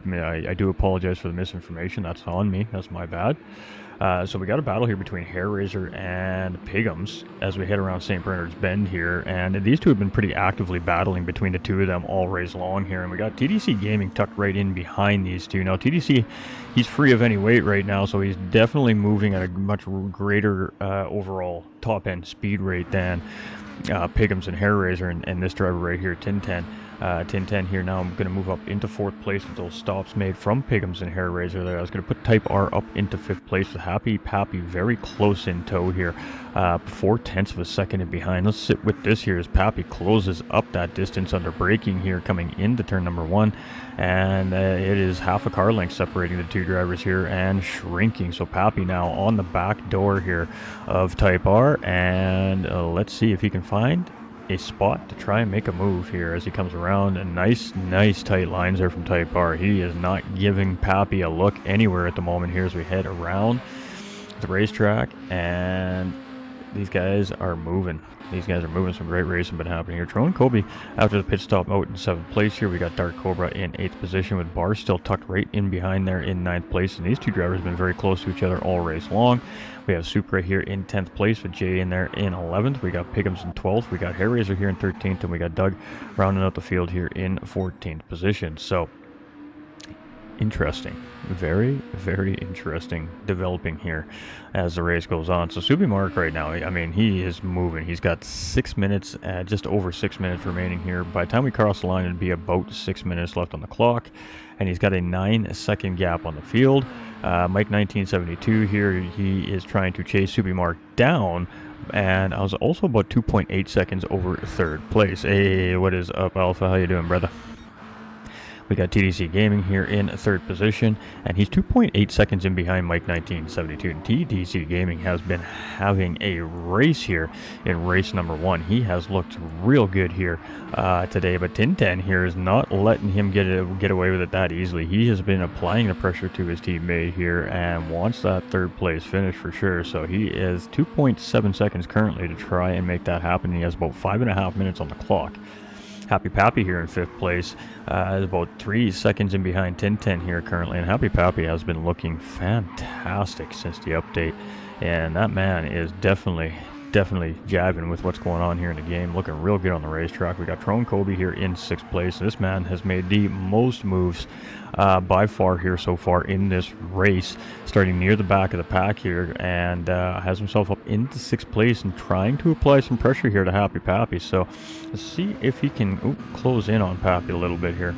do apologize for the misinformation. That's on me. That's my bad. So we got a battle here between Hairraiser and Pigham's as we head around St. Bernard's Bend here, and these two have been pretty actively battling between the two of them all race long here, and we got TDC Gaming tucked right in behind these two. Now TDC, he's free of any weight right now, so he's definitely moving at a much greater overall top end speed rate than Pigham's and Hairraiser, and this driver right here, Tin10 here. Now I'm going to move up into 4th place with those stops made from Pigham's and Hairraiser there. I was going to put Type R up into 5th place with Happy Pappy very close in tow here, 4/10 of a second in behind. Let's sit with this here as Pappy closes up that distance under braking here coming into turn number 1, and it is half a car length separating the two drivers here and shrinking. So Pappy now on the back door here of Type R, and let's see if he can find a spot to try and make a move here as he comes around, and nice tight lines there from Type R. He is not giving Pappy a look anywhere at the moment here as we head around the racetrack, and these guys are moving. These guys are moving. Some great racing been happening here. Tro and Kobe after the pit stop out in 7th place here. We got Dark Cobra in 8th position with Bar still tucked right in behind there in 9th place. And these two drivers have been very close to each other all race long. We have Supra here in 10th place with Jay in there in 11th. We got Piggums in 12th. We got Hairraiser here in 13th. And we got Doug rounding out the field here in 14th position. So, interesting. Very, very interesting developing here as the race goes on. So Subi Mark right now, I mean, he is moving. He's got 6 minutes, just over 6 minutes remaining here. By the time we cross the line, it'd be about 6 minutes left on the clock. And he's got a 9-second gap on the field. Mike 1972 here, he is trying to chase Subi Mark down. And I was also about 2.8 seconds over 3rd place. Hey, what is up, Alpha? How you doing, brother? We got TDC Gaming here in 3rd position, and he's 2.8 seconds in behind Mike 1972. TDC Gaming has been having a race here in race number 1. He has looked real good here today, but Tintin here is not letting him get away with it that easily. He has been applying the pressure to his teammate here and wants that 3rd place finish for sure. So he is 2.7 seconds currently to try and make that happen. He has about 5.5 minutes on the clock. Happy Pappy here in 5th place is about 3 seconds in behind Tintin here currently, and Happy Pappy has been looking fantastic since the update, and that man is definitely jabbing with what's going on here in the game, looking real good on the racetrack. We got Tro and Kobe here in 6th place. This man has made the most moves by far here so far in this race, starting near the back of the pack here, and has himself up into 6th place and trying to apply some pressure here to Happy Pappy. So let's see if he can close in on Pappy a little bit here.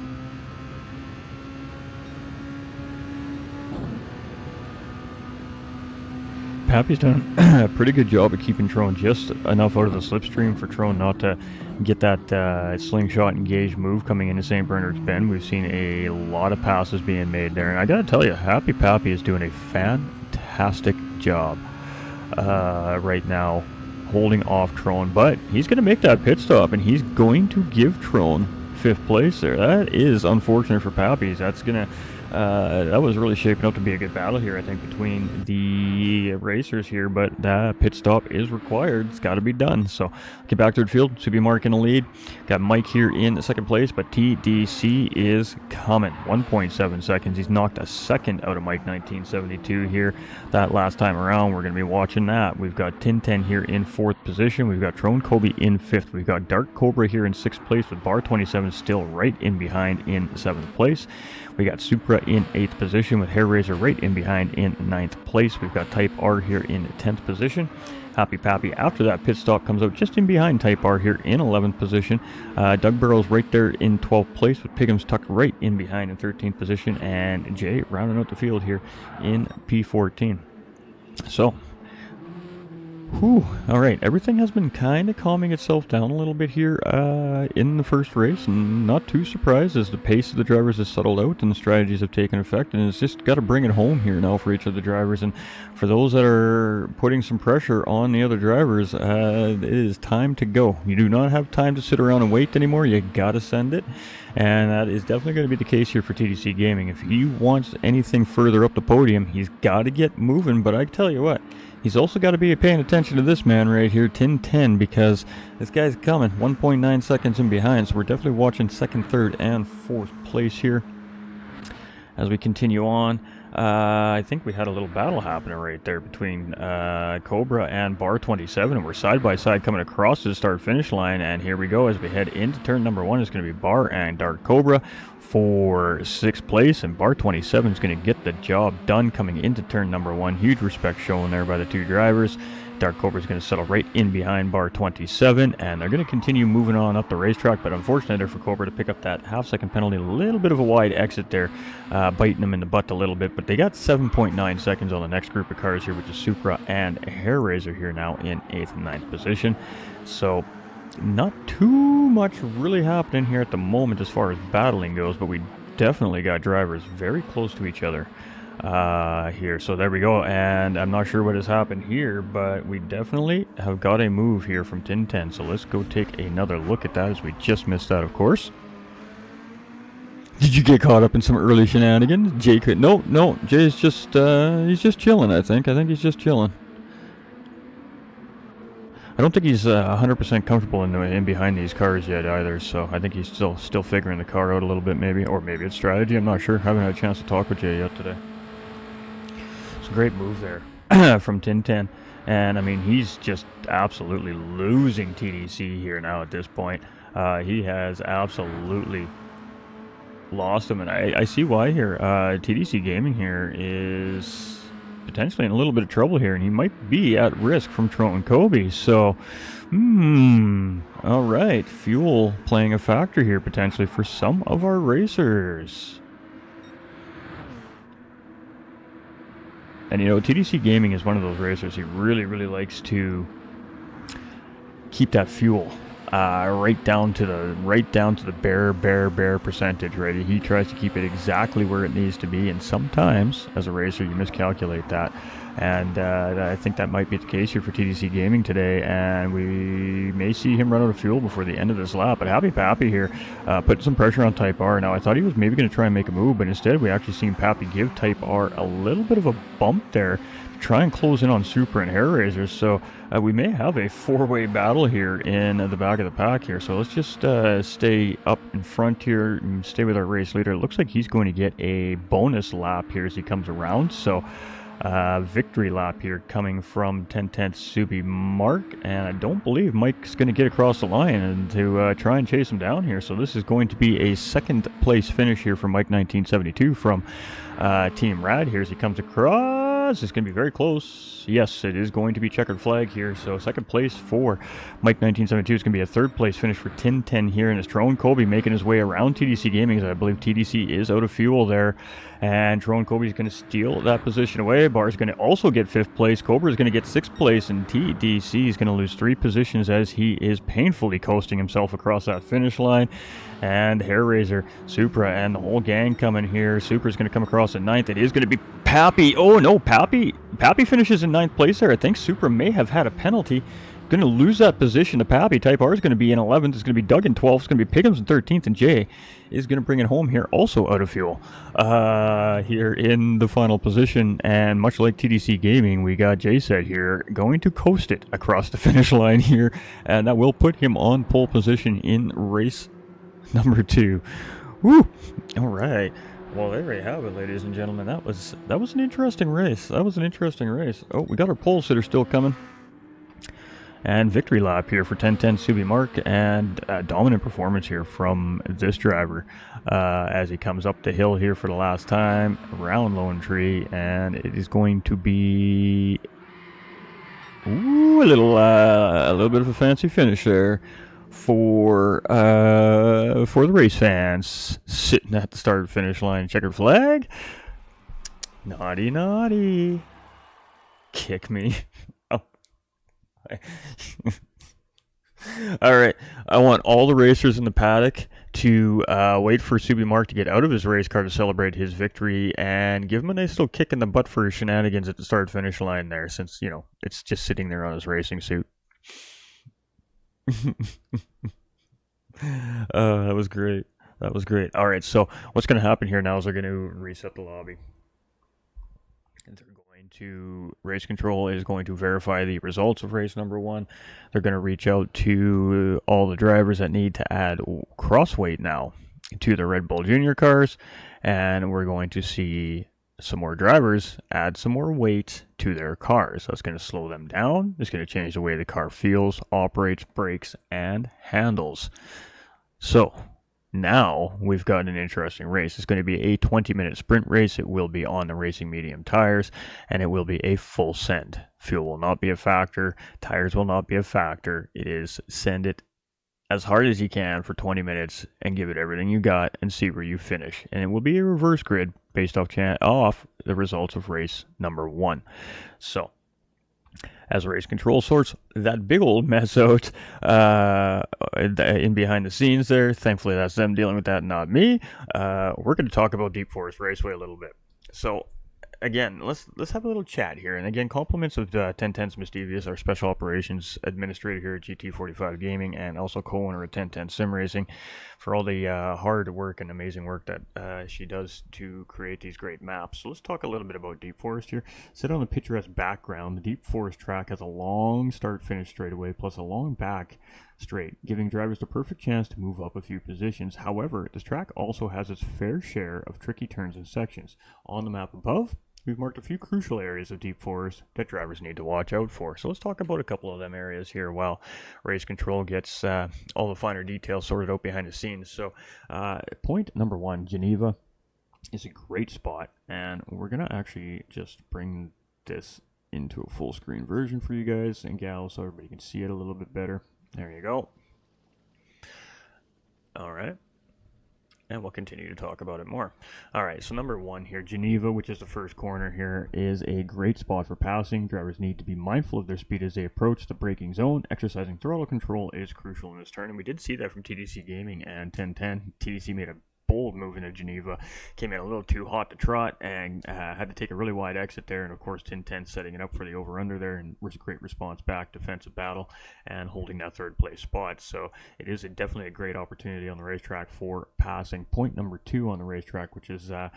Pappy's done a pretty good job of keeping Tron just enough out of the slipstream for Tron not to get that slingshot engage move coming into St. Bernard's Bend. We've seen a lot of passes being made there, and I gotta tell you, Happy Pappy is doing a fantastic job right now holding off Tron, but he's gonna make that pit stop and he's going to give Tron 5th place there. That is unfortunate for Pappy's. That's gonna that was really shaping up to be a good battle here, I think, between the racers here, but that pit stop is required. It's got to be done. So get back to the field. Subi Mark in the lead. Got Mike here in 2nd place, but TDC is coming. 1.7 seconds. He's knocked a second out of Mike 1972 here that last time around. We're going to be watching that. We've got Tintin here in 4th position. We've got Tron Kobe in 5th. We've got Dark Cobra here in 6th place with Bar 27 still right in behind in 7th place. We got Supra in 8th position with Hairraiser right in behind in 9th place. We've got Type R here in 10th position. Happy Pappy after that pit stop comes out just in behind Type R here in 11th position. Doug Burrows right there in 12th place with Piggums tucked right in behind in 13th position. And Jay rounding out the field here in P14. So, all right, everything has been kind of calming itself down a little bit here in the first race, and not too surprised as the pace of the drivers has settled out and the strategies have taken effect, and it's just got to bring it home here now for each of the drivers. And for those that are putting some pressure on the other drivers, it is time to go. You do not have time to sit around and wait anymore. You got to send it, and that is definitely going to be the case here for TDC Gaming. If he wants anything further up the podium, he's got to get moving, but I tell you what, he's also got to be paying attention to this man right here, Tintin, because this guy's coming 1.9 seconds in behind. So we're definitely watching 2nd, 3rd, and 4th place here as we continue on. I think we had a little battle happening right there between Cobra and Bar 27, and we're side by side coming across to the start-finish line. And here we go as we head into turn number 1. It's going to be Bar and Dark Cobra for 6th place, and Bar 27 is going to get the job done coming into turn number 1. Huge respect shown there by the two drivers. Dark Cobra is going to settle right in behind Bar 27, and they're going to continue moving on up the racetrack, but unfortunately there for Cobra to pick up that half-second penalty. A little bit of a wide exit there, biting them in the butt a little bit, but they got 7.9 seconds on the next group of cars here, which is Supra and Hairraiser here now in 8th and 9th position. So not too much really happening here at the moment as far as battling goes, but we definitely got drivers very close to each other here. So there we go, and I'm not sure what has happened here, but we definitely have got a move here from Tintin. So let's go take another look at that, as we just missed that, of course. Did you get caught up in some early shenanigans? Jay could no, Jay's just he's just chilling. I think he's just chilling. I don't think he's 100% comfortable in behind these cars yet either, so I think he's still figuring the car out a little bit maybe, or maybe it's strategy, I'm not sure. I haven't had a chance to talk with Jay yet today. It's a great move there from Tintin, and I mean, he's just absolutely losing TDC here now at this point. He has absolutely lost him, and I see why here. TDC Gaming here is potentially in a little bit of trouble here, and he might be at risk from Tron Kobe. So, all right, fuel playing a factor here potentially for some of our racers. And you know, TDC Gaming is one of those racers. He really likes to keep that fuel right down to the bare percentage, right? He tries to keep it exactly where it needs to be, and sometimes as a racer you miscalculate that, and I think that might be the case here for TDC Gaming today, and we may see him run out of fuel before the end of this lap. But Happy Pappy here putting some pressure on Type R. Now I thought he was maybe going to try and make a move, but instead we actually seen Pappy give Type R a little bit of a bump there, try and close in on Super and Hair Razors. So we may have a four-way battle here in the back of the pack here. So let's just stay up in front here and stay with our race leader. It looks like he's going to get a bonus lap here as he comes around. So victory lap here coming from 10/10 Subi Mark, and I don't believe Mike's going to get across the line and to try and chase him down here. So this is going to be a second place finish here for Mike 1972 from Team Rad here as he comes across. It's going to be very close. Yes, it is going to be checkered flag here. So second place for Mike 1972 is going to be a third place finish for 10/10 here, and it's Tron Kobe making his way around TDC Gaming, as I believe TDC is out of fuel there, and Tron Kobe is going to steal that position away. Bar's going to also get fifth place. Cobra is going to get sixth place, and TDC is going to lose 3 positions as he is painfully coasting himself across that finish line. And Hair Razor, Supra, and the whole gang coming here. Supra's going to come across at 9th. It is going to be Pappy. Oh no, Pappy finishes in 9th place there. I think Supra may have had a penalty. Going to lose that position to Pappy. Type R is going to be in 11th. It's going to be Doug in 12th. It's going to be Piggums in 13th. And Jay is going to bring it home here, also out of fuel, here in the final position. And much like TDC Gaming, we got Jay said here going to coast it across the finish line here. And that will put him on pole position in race number 2. Woo! All right. Well, there you have it, ladies and gentlemen. That was an interesting race. Oh, we got our poles that are still coming. And victory lap here for 10/10 Subi Mark, and dominant performance here from this driver as he comes up the hill here for the last time around Lone Tree, and it is going to be a little bit of a fancy finish there for the race fans sitting at the start finish line. Checkered flag. Naughty. Kick me. All right, I want all the racers in the paddock to wait for Subi Mark to get out of his race car to celebrate his victory, and give him a nice little kick in the butt for his shenanigans at the start finish line there, since, you know, it's just sitting there on his racing suit. That was great. All right, so what's going to happen here now is they're going to reset the lobby. Race control is going to verify the results of race number 1. They're going to reach out to all the drivers that need to add cross weight now to the Redbull Junior cars, and we're going to see some more drivers add some more weight to their cars. That's going to slow them down. It's going to change the way the car feels, operates, brakes, and handles. So now we've got an interesting race. It's going to be a 20-minute sprint race. It will be on the racing medium tires, and it will be a full send. Fuel will not be a factor. Tires will not be a factor. It is send it as hard as you can for 20 minutes and give it everything you got and see where you finish. And it will be a reverse grid based off the results of race number 1. So, as race control sorts that big old mess out in behind the scenes there, thankfully that's them dealing with that, not me. We're going to talk about Deep Forest Raceway a little bit. So, again, let's have a little chat here. And again, compliments of 1010's Misdevious, our special operations administrator here at GT45 Gaming, and also co-owner of 1010 Sim Racing, for all the hard work and amazing work that she does to create these great maps. So let's talk a little bit about Deep Forest here. Set on the picturesque background, the Deep Forest track has a long start-finish straightaway plus a long back straight, giving drivers the perfect chance to move up a few positions. However, this track also has its fair share of tricky turns and sections. On the map above, we've marked a few crucial areas of Deep Forest that drivers need to watch out for. So let's talk about a couple of them areas here while Race Control gets all the finer details sorted out behind the scenes. So point number 1, Geneva is a great spot, and we're going to actually just bring this into a full screen version for you guys and gals so everybody can see it a little bit better. There you go. All right. And we'll continue to talk about it more. All right, so number 1 here, Geneva, which is the first corner here, is a great spot for passing. Drivers need to be mindful of their speed as they approach the braking zone. Exercising throttle control is crucial in this turn, and we did see that from TDC Gaming and 1010. TDC made a bold move into Geneva, came in a little too hot to trot, and had to take a really wide exit there. And of course, 1010 setting it up for the over-under there, and was a great response back, defensive battle, and holding that third place spot. So it is definitely a great opportunity on the racetrack for passing. Point number 2 on the racetrack, which is a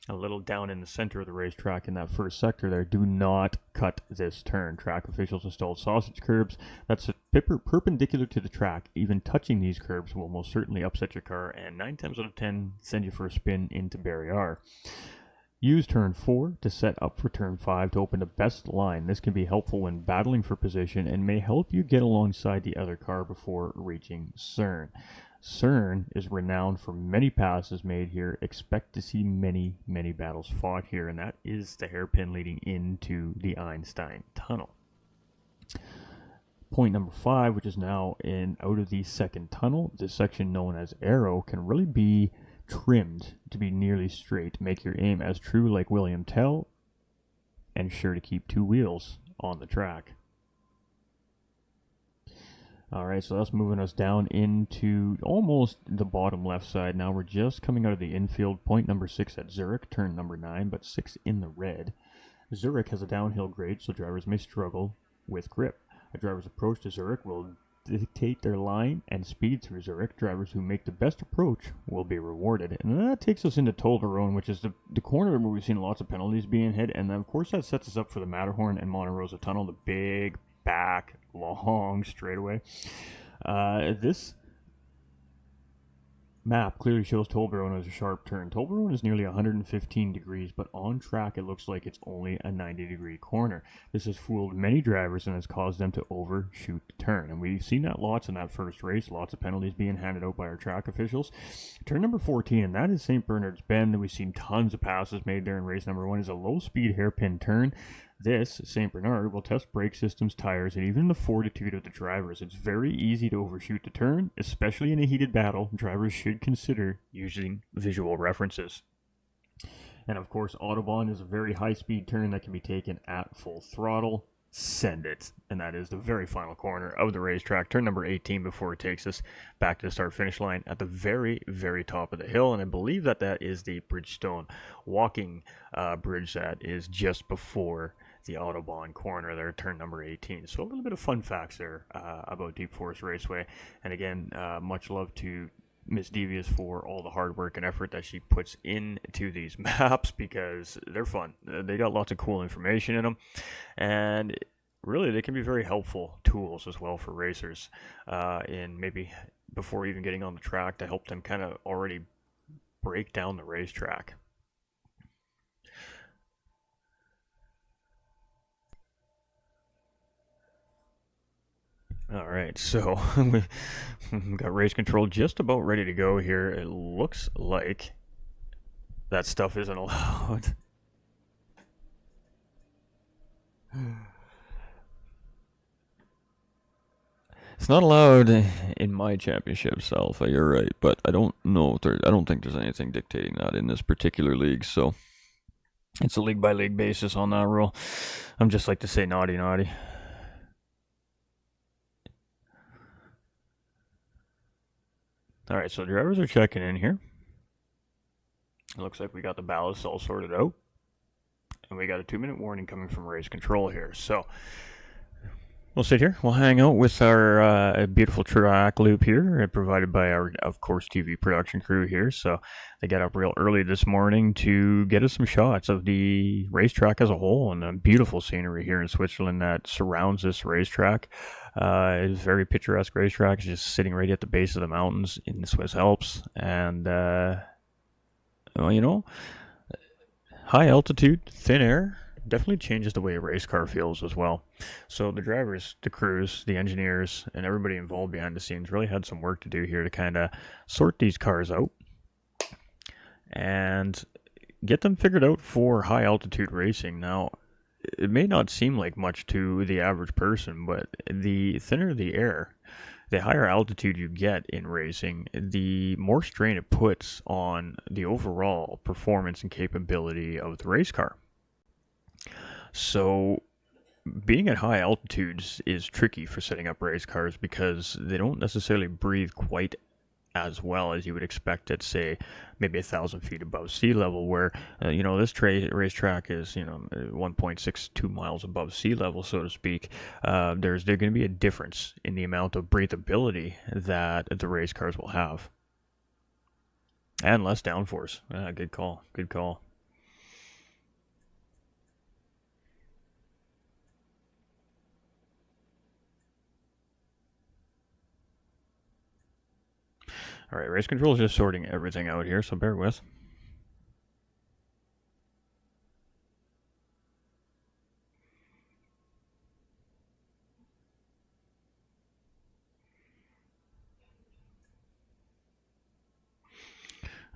little down in the center of the racetrack in that first sector there. Do not cut this turn. Track officials installed sausage curbs. That's perpendicular to the track. Even touching these curbs will most certainly upset your car, and 9 times out of 10 send you for a spin into barrier. Use turn 4 to set up for turn 5 to open the best line. This can be helpful when battling for position and may help you get alongside the other car before reaching CERN. CERN is renowned for many passes made here. Expect to see many, many battles fought here, and that is the hairpin leading into the Einstein Tunnel. Point number 5, which is now out of the second tunnel. This section, known as Arrow, can really be trimmed to be nearly straight. Make your aim as true like William Tell, and sure to keep 2 wheels on the track. Alright, so that's moving us down into almost the bottom left side. Now we're just coming out of the infield. Point number 6 at Zurich, turn number 9, but 6 in the red. Zurich has a downhill grade, so drivers may struggle with grip. A driver's approach to Zurich will dictate their line and speed through Zurich. Drivers who make the best approach will be rewarded. And that takes us into Toblerone, which is the corner where we've seen lots of penalties being hit. And then, of course, that sets us up for the Matterhorn and Monte Rosa Tunnel, the big back, long straightaway. This map clearly shows Toblerone as a sharp turn. Toblerone is nearly 115 degrees, but on track it looks like it's only a 90-degree corner. This has fooled many drivers and has caused them to overshoot the turn. And we've seen that lots in that first race, lots of penalties being handed out by our track officials. Turn number 14, and that is St. Bernard's Bend. We've seen tons of passes made there in race number 1. Is a low-speed hairpin turn. This, St. Bernard, will test brake systems, tires, and even the fortitude of the drivers. It's very easy to overshoot the turn, especially in a heated battle. Drivers should consider using visual references. And of course, Autobahn is a very high-speed turn that can be taken at full throttle. Send it. And that is the very final corner of the racetrack. Turn number 18 before it takes us back to the start-finish line at the very, very top of the hill. And I believe that is the Bridgestone walking bridge that is just before the Autobahn corner there, turn number 18. So a little bit of fun facts there about Deep Forest Raceway. And again, much love to Miss Devious for all the hard work and effort that she puts into these maps, because they're fun. They got lots of cool information in them, and really they can be very helpful tools as well for racers in maybe before even getting on the track, to help them kind of already break down the racetrack. All right, so we've got race control just about ready to go here. It looks like that stuff isn't allowed. It's not allowed in my championships, Alpha. You're right, but I don't know. I don't think there's anything dictating that in this particular league. So it's a league by league basis on that rule. I'm just like to say naughty, naughty. All right, so drivers are checking in here. It looks like we got the ballast all sorted out. and we got a 2-minute warning coming from race control here. So we'll sit here. We'll hang out with our beautiful track loop here, provided by our, of course, TV production crew here. So they got up real early this morning to get us some shots of the racetrack as a whole and the beautiful scenery here in Switzerland that surrounds this racetrack. It's a very picturesque racetrack. It's just sitting right at the base of the mountains in the Swiss Alps. And, well, you know, high altitude, thin air definitely changes the way a race car feels as well. So the drivers, the crews, the engineers, and everybody involved behind the scenes really had some work to do here to kind of sort these cars out and get them figured out for high altitude racing. Now, it may not seem like much to the average person, but the thinner the air, the higher altitude you get in racing, the more strain it puts on the overall performance and capability of the race car. So being at high altitudes is tricky for setting up race cars because they don't necessarily breathe quite as well as you would expect at, say, maybe 1,000 feet above sea level, where, you know, this racetrack is, you know, 1.62 miles above sea level, so to speak. There's going to be a difference in the amount of breathability that the race cars will have. And less downforce. Good call. Good call. All right, race control is just sorting everything out here, so bear with.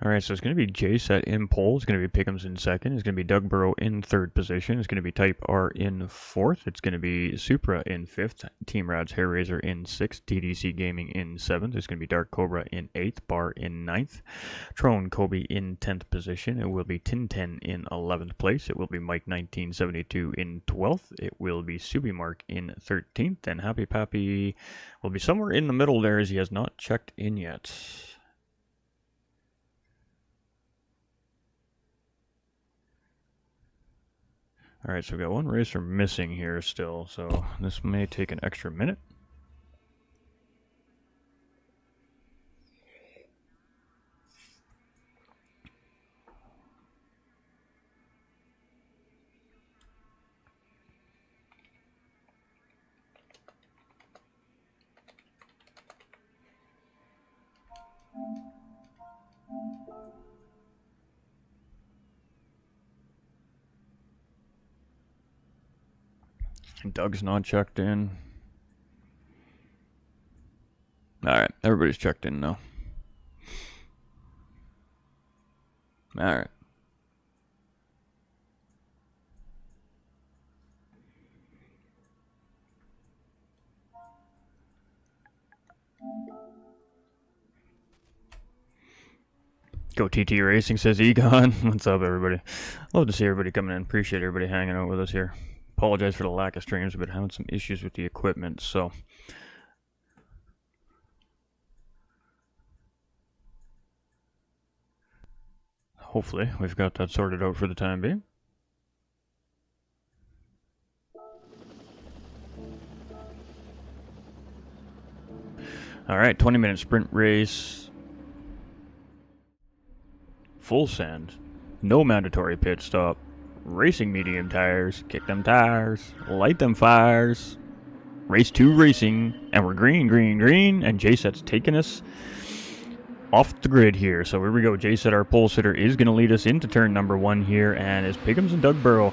All right, so it's going to be J-Set in pole. It's going to be Pickham's in second. It's going to be Doug Burrow in third position. It's going to be Type R in fourth. It's going to be Supra in fifth. Team Rad's Hair Razor in sixth. TDC Gaming in seventh. It's going to be Dark Cobra in eighth. Bar in ninth. Trone Kobe in 10th position. It will be Tinten in 11th place. It will be Mike 1972 in 12th. It will be Subi Mark in 13th. And Happy Pappy will be somewhere in the middle there as he has not checked in yet. All right, so we've got one racer missing here still, so this may take an extra minute. Doug's not checked in. Alright, everybody's checked in now. Alright. Go TT Racing, says Egon. What's up, everybody? Love to see everybody coming in. Appreciate everybody hanging out with us here. Apologize for the lack of streams. We've been having some issues with the equipment, so hopefully we've got that sorted out for the time being. All right, 20-minute sprint race. Full send. No mandatory pit stop. Racing medium tires, kick them tires, light them fires, race 2 racing, and we're green, and J-Set's taking us off the grid here. So here we go. J-Set, our pole sitter, is going to lead us into turn number 1 here, and as Pickham's and Doug Burrow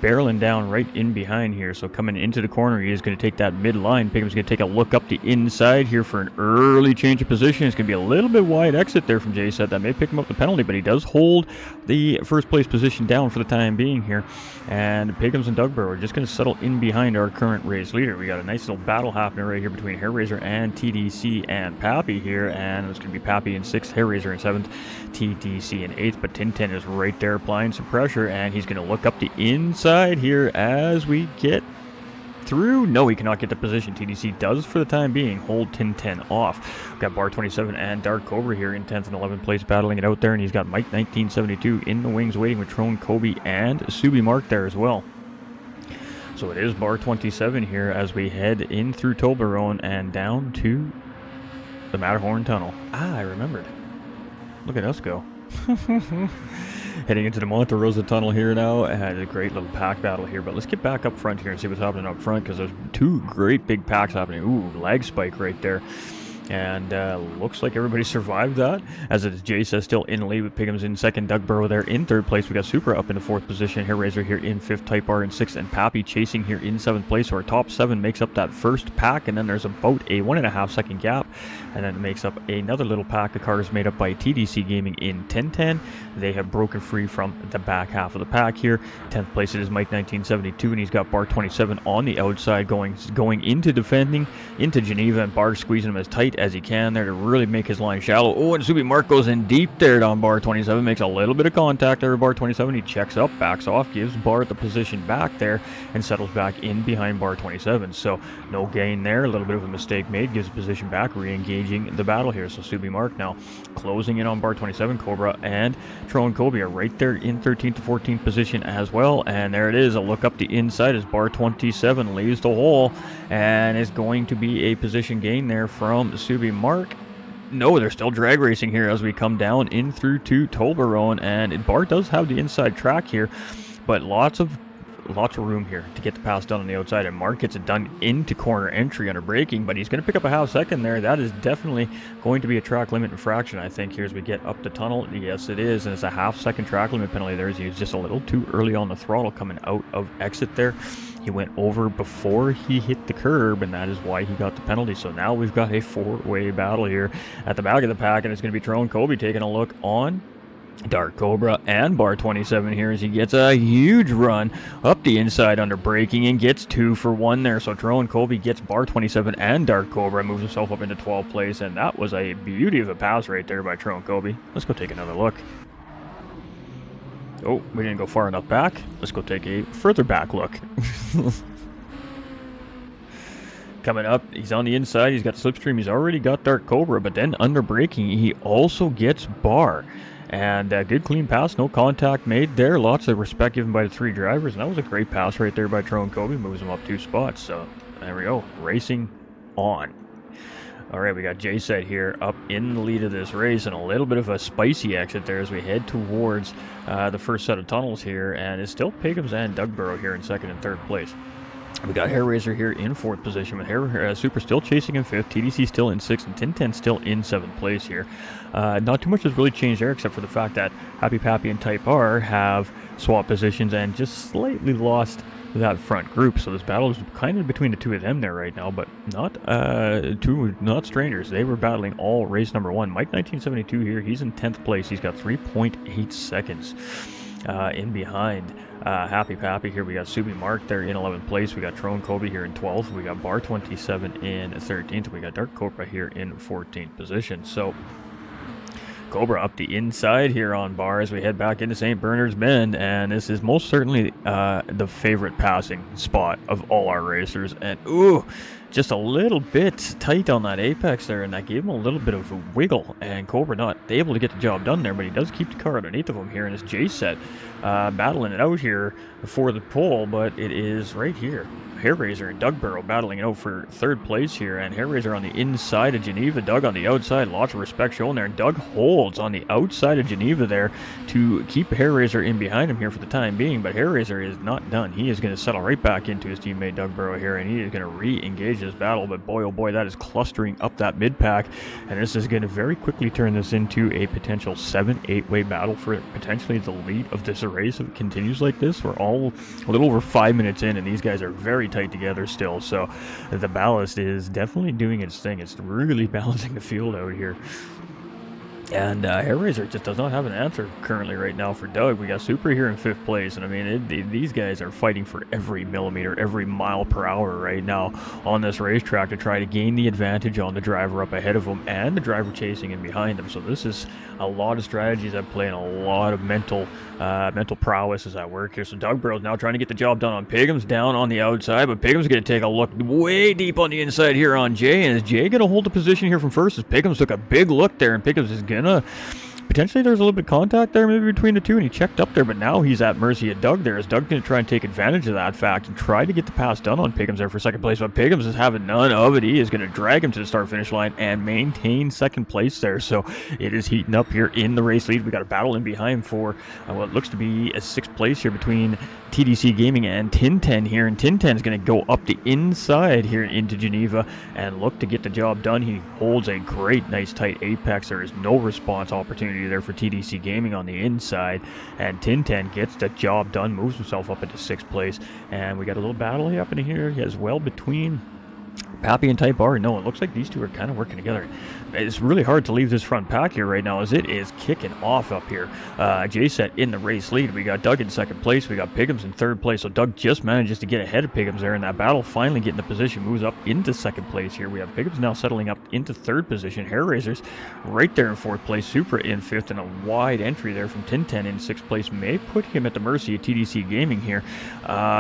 barreling down right in behind here. So coming into the corner, he is going to take that mid-line. Pickham's going to take a look up the inside here for an early change of position. It's going to be a little bit wide exit there from J-Set. That may pick him up the penalty, but he does hold the first place position down for the time being here. And Pickham's and Doug Burrow are just going to settle in behind our current race leader. We got a nice little battle happening right here between Hair Razor and TDC and Pappy here. And it's going to be Pappy in 6th, Hair Razor in 7th, TDC in 8th. But Tintin is right there applying some pressure, and he's going to look up the inside here as we get through. No, he cannot get the position. TDC does, for the time being, hold 10-10 off. We've got Bar 27 and Dark Cobra here in 10th and 11th place battling it out there, and he's got Mike 1972 in the wings waiting with Trone Kobe and Subi Mark there as well. So it is Bar 27 here as we head in through Toblerone and down to the Matterhorn Tunnel. Ah, I remembered. Look at us go. Heading into the Monte Rosa Tunnel here now. Had a great little pack battle here, but let's get back up front here and see what's happening up front, because there's two great big packs happening. Ooh, lag spike right there. And looks like everybody survived that, as it is Jay says still in the lead with Piggums in second, Doug Burrow there in third place. We got Supra up in the fourth position, Hair Razor here in fifth, Type R in sixth, and Pappy chasing here in seventh place. So our top seven makes up that first pack, and then there's about a 1.5 second gap, and then it makes up another little pack. The car is made up by TDC Gaming in 10-10. They have broken free from the back half of the pack here. 10th place it is Mike 1972, and he's got Bar 27 on the outside going into defending into Geneva, and Bar squeezing him as tight as he can there to really make his line shallow. Oh, and Subi Mark goes in deep there on Bar 27, makes a little bit of contact there with Bar 27. He checks up, backs off, gives Bar the position back there, and settles back in behind Bar 27. So no gain there, a little bit of a mistake made, gives position back, re-engaging the battle here. So Subi Mark now closing in on Bar 27. Cobra and Trone Kobe are right there in 13th to 14th position as well, and there it is, a look up the inside as Bar 27 leaves the hole, and is going to be a position gain there from Subi Mark. No, they're still drag racing here as we come down in through to Toblerone, and Bar does have the inside track here, but lots of room here to get the pass done on the outside, and Mark gets it done into corner entry under braking, but he's going to pick up a half second there. That is definitely going to be a track limit infraction, I think, here as we get up the tunnel. Yes, it is, and it's a half second track limit penalty there as he was just a little too early on the throttle coming out of exit there. He went over before he hit the curb, and that is why he got the penalty. So now we've got a four-way battle here at the back of the pack, and it's going to be Trone Kobe taking a look on Dark Cobra and Bar 27 here as he gets a huge run up the inside under braking and gets 2 for 1 there. So Trone Kobe gets Bar 27 and Dark Cobra, moves himself up into 12th place, and that was a beauty of a pass right there by Trone Kobe. Let's go take another look. Oh, we didn't go far enough back. Let's go take a further back look. Coming up, he's on the inside, he's got Slipstream, he's already got Dark Cobra, but then under braking, he also gets Bar. And good clean pass, no contact made there. Lots of respect given by the three drivers, and that was a great pass right there by Trone Kobe. Moves him up 2 spots, so there we go, racing on. Alright, we got Jay Set here up in the lead of this race, and a little bit of a spicy exit there as we head towards the first set of tunnels here, and it's still Piggums and Doug Burrow here in second and third place. We got Hair Razor here in 4th position with Super still chasing in 5th, TDC still in 6th, and 1010 still in 7th place here. Not too much has really changed there except for the fact that Happy Pappy and Type R have swapped positions and just slightly lost that front group. So this battle is kind of between the two of them there right now, but not strangers. They were battling all race number 1. Mike 1972 here, he's in 10th place. He's got 3.8 seconds in behind Happy Pappy here. We got Subi Mark there in 11th place. We got Trone Kobe here in 12th. We got Bar 27 in 13th. We got Dark Cobra here in 14th position. So Cobra up the inside here on Bar as we head back into St. Bernard's Bend, and this is most certainly the favorite passing spot of all our racers. And ooh, just a little bit tight on that apex there, and that gave him a little bit of a wiggle, and Cobra not able to get the job done there, but he does keep the car underneath of him here, and it's J Set battling it out here for the pole, but it is right here. Hair Razor and Doug Burrow battling it out for 3rd place here, and Hair Razor on the inside of Geneva, Doug on the outside. Lots of respect shown there, and Doug holds on the outside of Geneva there to keep Hair Razor in behind him here for the time being, but Hair Razor is not done. He is going to settle right back into his teammate Doug Burrow here, and he is going to re-engage this battle, but boy oh boy, that is clustering up that mid-pack, and this is going to very quickly turn this into a potential 7-8 way battle for potentially the lead of this race. If it continues like this, we're all a little over 5 minutes in, and these guys are very tight together still, so the ballast is definitely doing its thing. It's really balancing the field out here. And Hellraiser just does not have an answer currently right now for Doug. We got Super here in 5th place, and I mean, these guys are fighting for every millimeter, every mile per hour right now on this racetrack to try to gain the advantage on the driver up ahead of them and the driver chasing in behind them. So this is a lot of strategies at play and a lot of mental prowess is at work here. So Doug Burrow's now trying to get the job done on Pigham's down on the outside, but Pigham's going to take a look way deep on the inside here on Jay, and is Jay going to hold the position here from first as Pigham's took a big look there, and Pigham's is going to potentially, there's a little bit of contact there maybe between the two, and he checked up there, but now he's at mercy of Doug there. Is Doug going to try and take advantage of that fact and try to get the pass done on Pigham's there for 2nd place, but Pigham's is having none of it. He is going to drag him to the start-finish line and maintain 2nd place there, so it is heating up here in the race lead. We got a battle in behind for what looks to be a 6th place here between TDC Gaming and Tinten here, and Tinten's going to go up the inside here into Geneva and look to get the job done. He holds a great, nice, tight apex. There is no response opportunity there for TDC Gaming on the inside, and Tinten gets the job done, moves himself up into 6th place, and we got a little battle happening here as well between Pappy and Type R. No, it looks like these two are kind of working together. It's really hard to leave this front pack here right now as it is kicking off up here. J-Set in the race lead. We got Doug in 2nd place. We got Pigham's in 3rd place. So Doug just manages to get ahead of Pigham's there in that battle. Finally getting the position. Moves up into 2nd place here. We have Pigham's now settling up into 3rd position. Hairraisers right there in 4th place. Supra in 5th, and a wide entry there from Tinten in 6th place may put him at the mercy of TDC Gaming here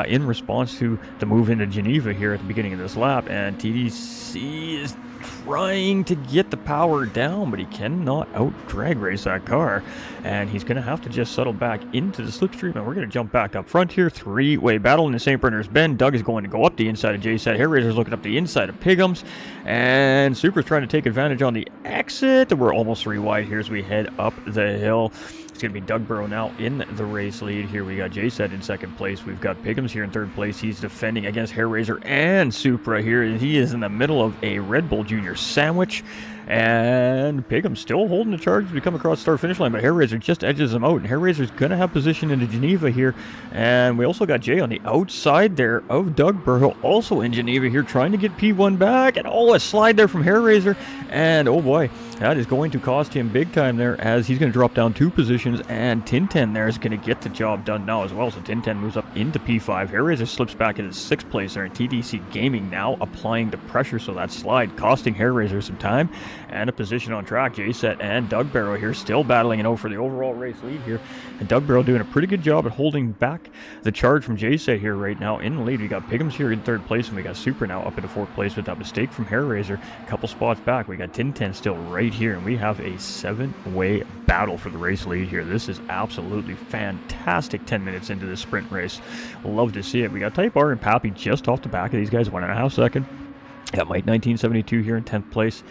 in response to the move into Geneva here at the beginning of this lap. And TDC is trying to get the power down, but he cannot out-drag race that car, and he's going to have to just settle back into the slipstream, and we're going to jump back up front here. 3-way battle in the St. Bernard's Bend. Doug is going to go up the inside of J-Set. Hairraiser's looking up the inside of Pigham's, and Super's trying to take advantage on the exit. We're almost 3 wide here as we head up the hill. It's going to be Doug Burrow now in the race lead here. We got J-Set in 2nd place. We've got Pigham's here in 3rd place. He's defending against Hairraiser and Supra here. And he is in the middle of a Red Bull Junior sandwich. And Pigham's still holding the charge to come across the start-finish line, but Hairraiser just edges him out, and Hairraiser's going to have position into Geneva here. And we also got Jay on the outside there of Doug Burrow, also in Geneva here, trying to get P1 back. And a slide there from Hairraiser, and oh boy, that is going to cost him big time there, as he's going to drop down 2 positions, and Tinten there is going to get the job done now as well. So Tinten moves up into P5. Hairraiser slips back into 6th place there, and TDC Gaming now applying the pressure, so that slide costing Hairraiser some time and a position on track. J-Set and Doug Burrow here still battling it out for the overall race lead here, and Doug Burrow doing a pretty good job at holding back the charge from J-Set here right now in the lead. We got Pigham's here in 3rd place, and we got Super now up into 4th place with that mistake from Hairraiser. A couple spots back, we got Tinten still right here, and we have a 7-way battle for the race lead here. This is absolutely fantastic 10 minutes into this sprint race. Love to see it. We got Type R and Pappy just off the back of these guys, 1.5 seconds. Got Mike 1972 here in 10th place.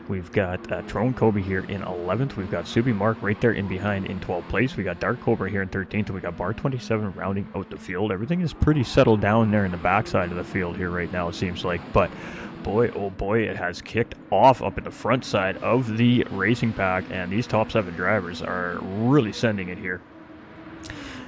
We've got Trone Kobe here in 11th. We've got Subi Mark right there in behind in 12th place. We got Dark Cobra here in 13th. And we got Bar 27 rounding out the field. Everything is pretty settled down there in the backside of the field here right now, it seems like. But boy, oh boy, it has kicked off up at the front side of the racing pack. And these top 7 drivers are really sending it here.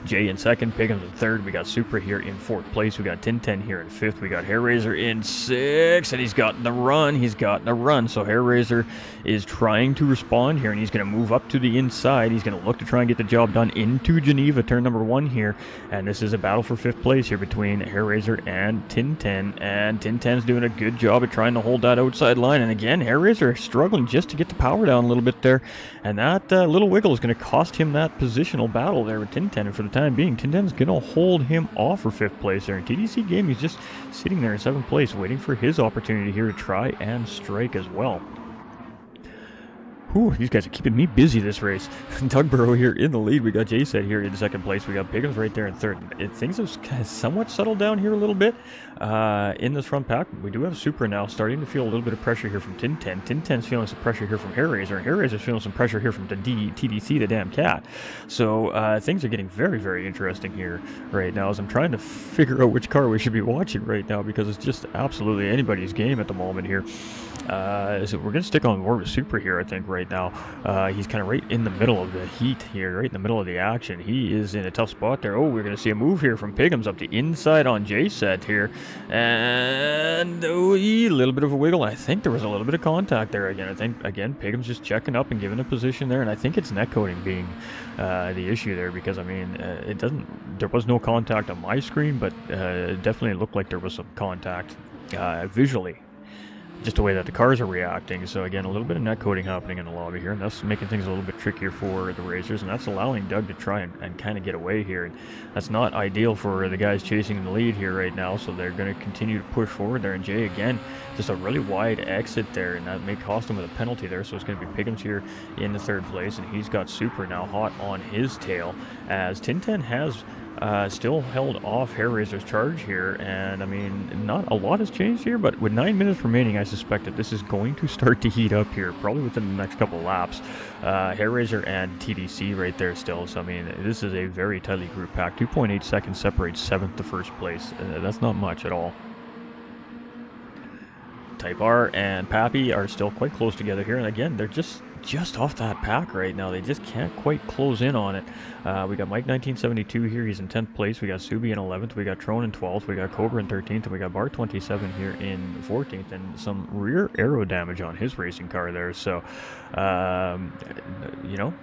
Jay in 2nd, Pigham's in 3rd. We got Supra here in 4th place. We got Tinten here in 5th. We got Hairraiser in 6th, and he's gotten the run. He's gotten a run. So Hairraiser is trying to respond here, and he's going to move up to the inside. He's going to look to try and get the job done into Geneva, turn number 1 here. And this is a battle for 5th place here between Hairraiser and Tinten. And Tinten's doing a good job at trying to hold that outside line. And again, Hairraiser struggling just to get the power down a little bit there. And that little wiggle is going to cost him that positional battle there with Tinten. And for the time being, Tinten's going to hold him off for 5th place there. And TDC Gaming is just sitting there in 7th place, waiting for his opportunity here to try and strike as well. Whew, these guys are keeping me busy this race. Doug Burrow here in the lead. We got J-Set here in 2nd place. We got Pigham's right there in 3rd. Things have kind of somewhat settled down here a little bit in this front pack. We do have Super now starting to feel a little bit of pressure here from Tinten. Tinten's feeling some pressure here from Hairraiser. And Hairraiser's feeling some pressure here from the TDC, the damn cat. So things are getting very, very interesting here right now as I'm trying to figure out which car we should be watching right now, because it's just absolutely anybody's game at the moment here. So we're going to stick on more with Super here, I think, right now. He's kind of right in the middle of the heat here, right in the middle of the action. He is in a tough spot there. Oh, we're going to see a move here from Pigham's up the inside on J-Set here. And a little bit of a wiggle. I think there was a little bit of contact there again. I think, again, Pigham's just checking up and giving a position there. And I think it's net coating being the issue there because, I mean, there was no contact on my screen, but it definitely looked like there was some contact visually. Just the way that the cars are reacting. So again, a little bit of net coating happening in the lobby here, and that's making things a little bit trickier for the racers, and that's allowing Doug to try and kind of get away here. And that's not ideal for the guys chasing the lead here right now, so they're going to continue to push forward there. And Jay, again, just a really wide exit there, and that may cost him with a penalty there. So it's going to be Pigham's here in the third place, and he's got Super now hot on his tail, as 1010 has still held off Hair Razor's charge here, and I mean, not a lot has changed here, but with 9 minutes remaining, I suspect that this is going to start to heat up here, probably within the next couple laps. Hair Razor and TDC right there still, so I mean, this is a very tightly grouped pack. 2.8 seconds separates 7th to 1st place. That's not much at all. Type R and Pappy are still quite close together here, and again, they're just off that pack right now. They just can't quite close in on it. We got Mike 1972 here, he's in 10th place. We got Subi in 11th, we got Tron in 12th, we got Cobra in 13th, and we got Bart 27 here in 14th, and some rear aero damage on his racing car there. So you know,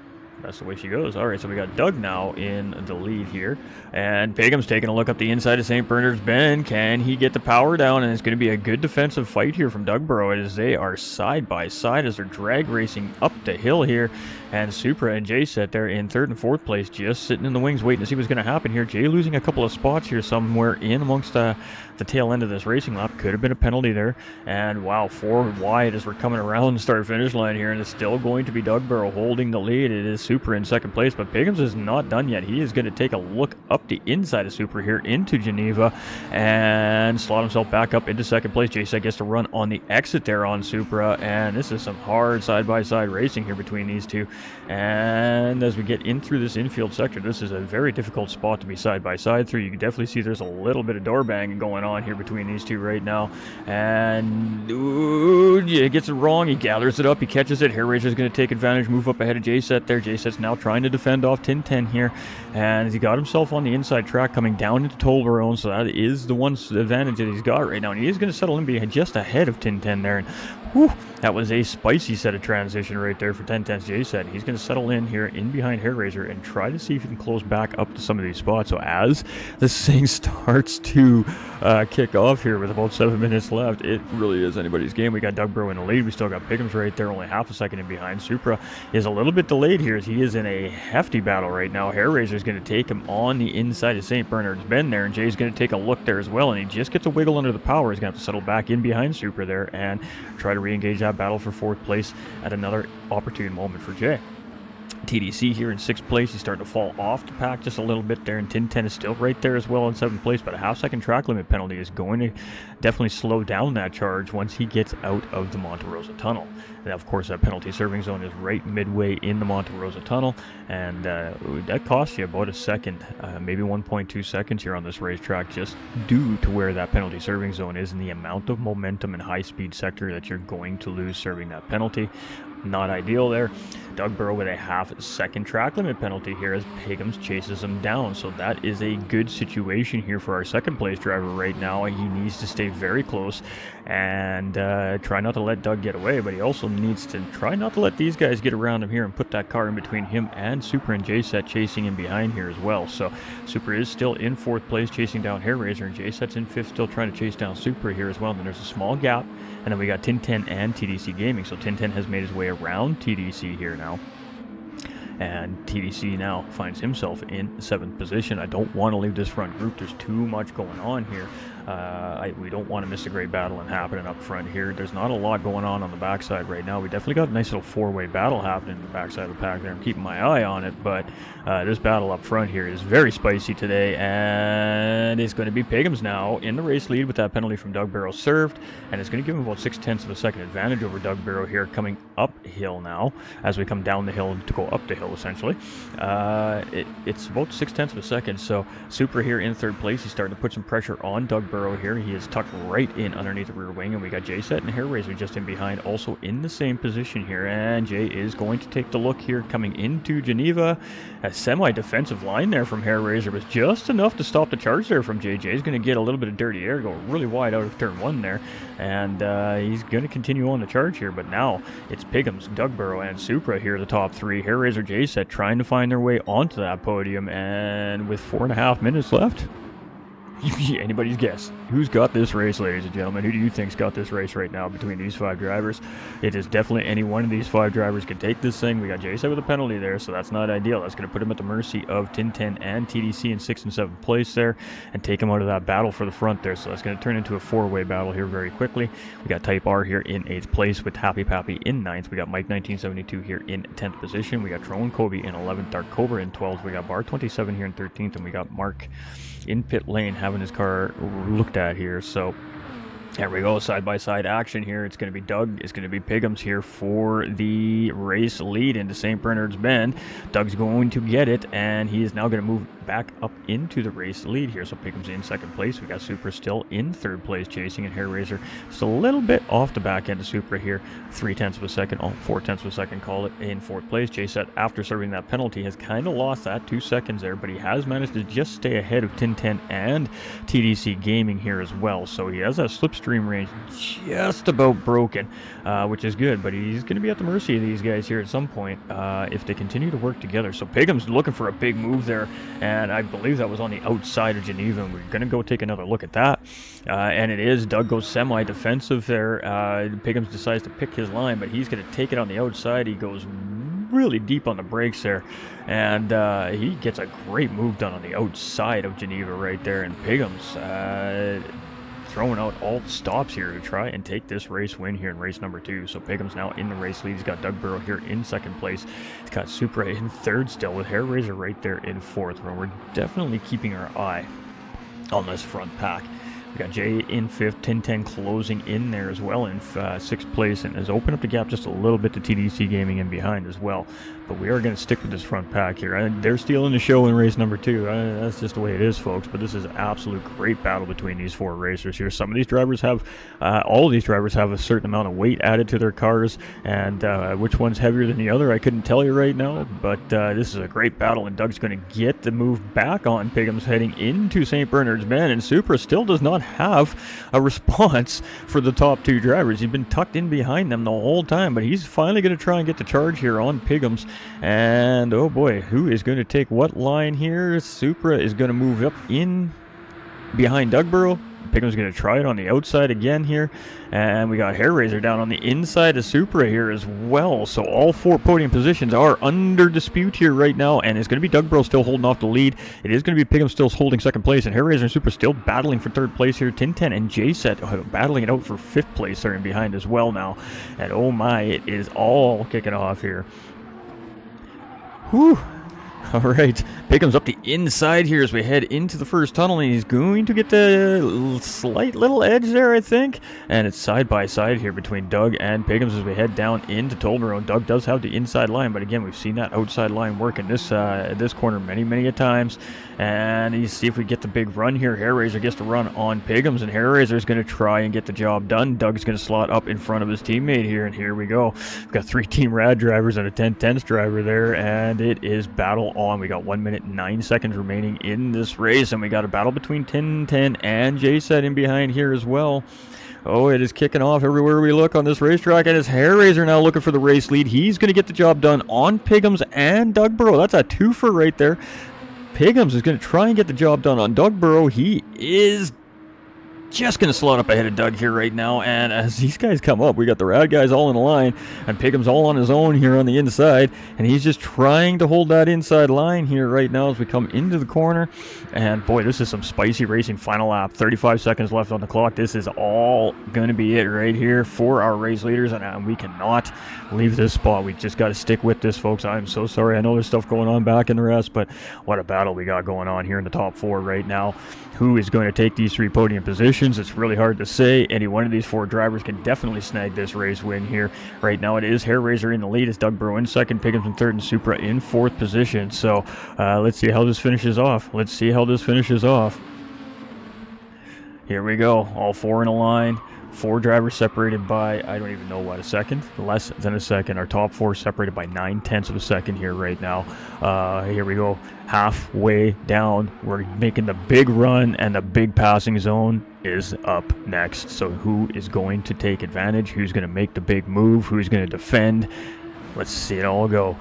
that's the way she goes. All right, so we got Doug now in the lead here, and Pigham's taking a look up the inside of St. Bernard's Bend. Can he get the power down? And it's going to be a good defensive fight here from Dugborough, as they are side by side as they're drag racing up the hill here. And Supra and Jay set there in 3rd and 4th place, just sitting in the wings waiting to see what's going to happen here. Jay losing a couple of spots here somewhere in amongst the tail end of this racing lap. Could have been a penalty there. And wow, 4 wide as we're coming around the start finish line here, and it's still going to be Dugborough holding the lead. It is Super in 2nd place, but Pigham's is not done yet. He is going to take a look up the inside of Super here into Geneva and slot himself back up into 2nd place. J-Set gets to run on the exit there on Supra, and this is some hard side-by-side racing here between these two. And as we get in through this infield sector, this is a very difficult spot to be side-by-side through. You can definitely see there's a little bit of door banging going on here between these two right now. And he gets it wrong. He gathers it up. He catches it. Hair Razor's going to take advantage, move up ahead of J-Set there. J-Set's now trying to defend off 1010 here, and he got himself on the inside track coming down into Tolbarone, so that is the one advantage that he's got right now, and he is going to settle in behind just ahead of 1010 there. And whew, that was a spicy set of transition right there for 1010's J-Set. He's going to settle in here in behind Hair Razor and try to see if he can close back up to some of these spots. So as this thing starts to kick off here with about 7 minutes left, it really is anybody's game. We got Dugborough in the lead. We still got Pigham's right there, only half a second in behind. Supra is a little bit delayed here as he is in a hefty battle right now. Hair Razor is going to take him on the inside of St. Bernard's Bend there, and Jay's going to take a look there as well, and he just gets a wiggle under the power. He's going to have to settle back in behind Supra there and try to re-engage that battle for 4th place at another opportune moment for Jay. TDC here in 6th place. He's starting to fall off the pack just a little bit there, and 1010 is still right there as well in 7th place, but a half-second track limit penalty is going to definitely slow down that charge once he gets out of the Monte Rosa tunnel. And of course, that penalty serving zone is right midway in the Monte Rosa tunnel, and that costs you about a second, maybe 1.2 seconds here on this racetrack, just due to where that penalty serving zone is and the amount of momentum and high-speed sector that you're going to lose serving that penalty. Not ideal there. Dugborough with a half-second track limit penalty here as Pigham's chases him down. So that is a good situation here for our 2nd place driver right now. He needs to stay very close and try not to let Doug get away, but he also needs to try not to let these guys get around him here and put that car in between him and Super and J-Set chasing him behind here as well. So Super is still in 4th place chasing down Hair Razor, and J-Set's in 5th still trying to chase down Super here as well. And then there's a small gap, and then we got 1010 and TDC Gaming. So 1010 has made his way around TDC here now, and TDC now finds himself in 7th position. I don't want to leave this front group. There's too much going on here. We don't want to miss a great battle and happening up front here. There's not a lot going on the backside right now. We definitely got a nice little 4-way battle happening in the backside of the pack there. I'm keeping my eye on it, but this battle up front here is very spicy today, and it's going to be Pigham's now in the race lead with that penalty from Dugborough served, and it's going to give him about 0.6 of a second advantage over Dugborough here coming uphill now as we come down the hill to go up the hill. battle, essentially. It's about 0.6 of a second, so Supra here in third place. He's starting to put some pressure on Doug Burrow here. He is tucked right in underneath the rear wing, and we got Jay Set and Hair Razor just in behind, also in the same position here. And Jay is going to take the look here coming into Geneva. A semi-defensive line there from Hair Razor was just enough to stop the charge there from Jay. Jay's going to get a little bit of dirty air, go really wide out of turn 1 there, and he's going to continue on the charge here. But now it's Piggums, Doug Burrow, and Supra here, the top 3. Hair Razor, Jay Set trying to find their way onto that podium, and with 4.5 minutes left, anybody's guess. Who's got this race, ladies and gentlemen? Who do you think's got this race right now between these 5 drivers? It is definitely any one of these 5 drivers can take this thing. We got Jay-Set with a penalty there, so that's not ideal. That's going to put him at the mercy of Tintin and TDC in 6th and 7th place there, and take him out of that battle for the front there. So that's going to turn into a 4-way battle here very quickly. We got Type R here in 8th place with Happy Pappy in 9th. We got Mike 1972 here in 10th position. We got Drone Kobe in 11th. Dark Cobra in 12th. We got Bar 27 here in 13th, and we got Mark in pit lane having his car looked at here. So there we go, side-by-side action here. It's going to be Doug, it's going to be Piggums here for the race lead into St. Bernard's Bend. Doug's going to get it, and he is now going to move back up into the race lead here. So Piggums in 2nd place. We got Supra still in 3rd place chasing, and Hair Razor just a little bit off the back end of Supra here. 0.3 of a second, 0.4 of a second, call it, in 4th place. Jay-Set, after serving that penalty, has kind of lost that 2 seconds there, but he has managed to just stay ahead of Tintin and TDC Gaming here as well. So he has that slipstream range just about broken, which is good, but he's going to be at the mercy of these guys here at some point if they continue to work together. So Piggums looking for a big move there, and I believe that was on the outside of Geneva, and we're going to go take another look at that. And it is. Doug goes semi-defensive there. Piggums decides to pick his line, but he's going to take it on the outside. He goes really deep on the brakes there, and he gets a great move done on the outside of Geneva right there, and Piggums throwing out all the stops here to try and take this race win here in race number 2. So Piggums now in the race lead. He's got Doug Burrow here in 2nd place. He's got Supra in 3rd still, with Hair Razor right there in 4th, where we're definitely keeping our eye on this front pack. We got Jay in 5th, Tintin closing in there as well in 6th place, and has opened up the gap just a little bit to TDC Gaming in behind as well. But we are going to stick with this front pack here. And they're stealing the show in race number 2. That's just the way it is, folks. But this is an absolute great battle between these 4 racers here. Some of these drivers have, all of these drivers have a certain amount of weight added to their cars, and which one's heavier than the other, I couldn't tell you right now. But this is a great battle, and Doug's going to get the move back on Piggums heading into St. Bernard's Bend, and Supra still does not have a response for the top 2 drivers. He's been tucked in behind them the whole time, but he's finally going to try and get the charge here on Piggums. And oh boy, who is going to take what line here? Supra is going to move up in behind Doug Burrow. Piggums going to try it on the outside again here, and we got Hair Razor down on the inside of Supra here as well. So all 4 podium positions are under dispute here right now, and it's going to be Doug Burrow still holding off the lead. It is going to be Piggums still holding 2nd place, and Hair Razor and Supra still battling for 3rd place here. Tintin and Jay-Set battling it out for 5th place are in behind as well now, and oh my, it is all kicking off here. Whew. All right, Piggums up the inside here as we head into the first tunnel, and he's going to get the slight little edge there, I think. And it's side by side here between Doug and Piggums as we head down into Tolboro. And Doug does have the inside line, but again, we've seen that outside line work in this corner many a times. And you see if we get the big run here. Hair Razor gets to run on Piggums, and Hair Razor is going to try and get the job done. Doug's going to slot up in front of his teammate here, and here we go. We've got 3 Team Rad drivers and a 10-10s driver there, and it is battle on. We got 1 minute and 9 seconds remaining in this race, and we got a battle between Tintin and Jay-Set in behind here as well. Oh, it is kicking off everywhere we look on this racetrack, and it's Hair Razor now looking for the race lead. He's going to get the job done on Piggums and Doug Burrow. That's a twofer right there. Piggums is going to try and get the job done on Doug Burrow. He is just going to slot up ahead of Doug here right now, and as these guys come up, we got the Rad guys all in a line, and Piggums all on his own here on the inside, and he's just trying to hold that inside line here right now as we come into the corner. And boy, this is some spicy racing. Final lap, 35 seconds left on the clock. This is all going to be it right here for our race leaders, and we cannot leave this spot. We just got to stick with this, folks. I'm so sorry. I know there's stuff going on back in the rest, but what a battle we got going on here in the top 4 right now. Who is going to take these 3 podium positions? positions. It's really hard to say. Any one of these 4 drivers can definitely snag this race win here. Right now it is Hair Razor in the lead. It's Doug Burrow in second, Pickens in third, and Supra in 4th position. So let's see how this finishes off. Here we go. All 4 in a line. 4 drivers separated by, I don't even know what, a second? Less than a second. Our top 4 separated by 9/10 of a second here right now. Here we go. Halfway down. We're making the big run, and the big passing zone is up next. So who is going to take advantage? Who's going to make the big move? Who's going to defend? Let's see it all go.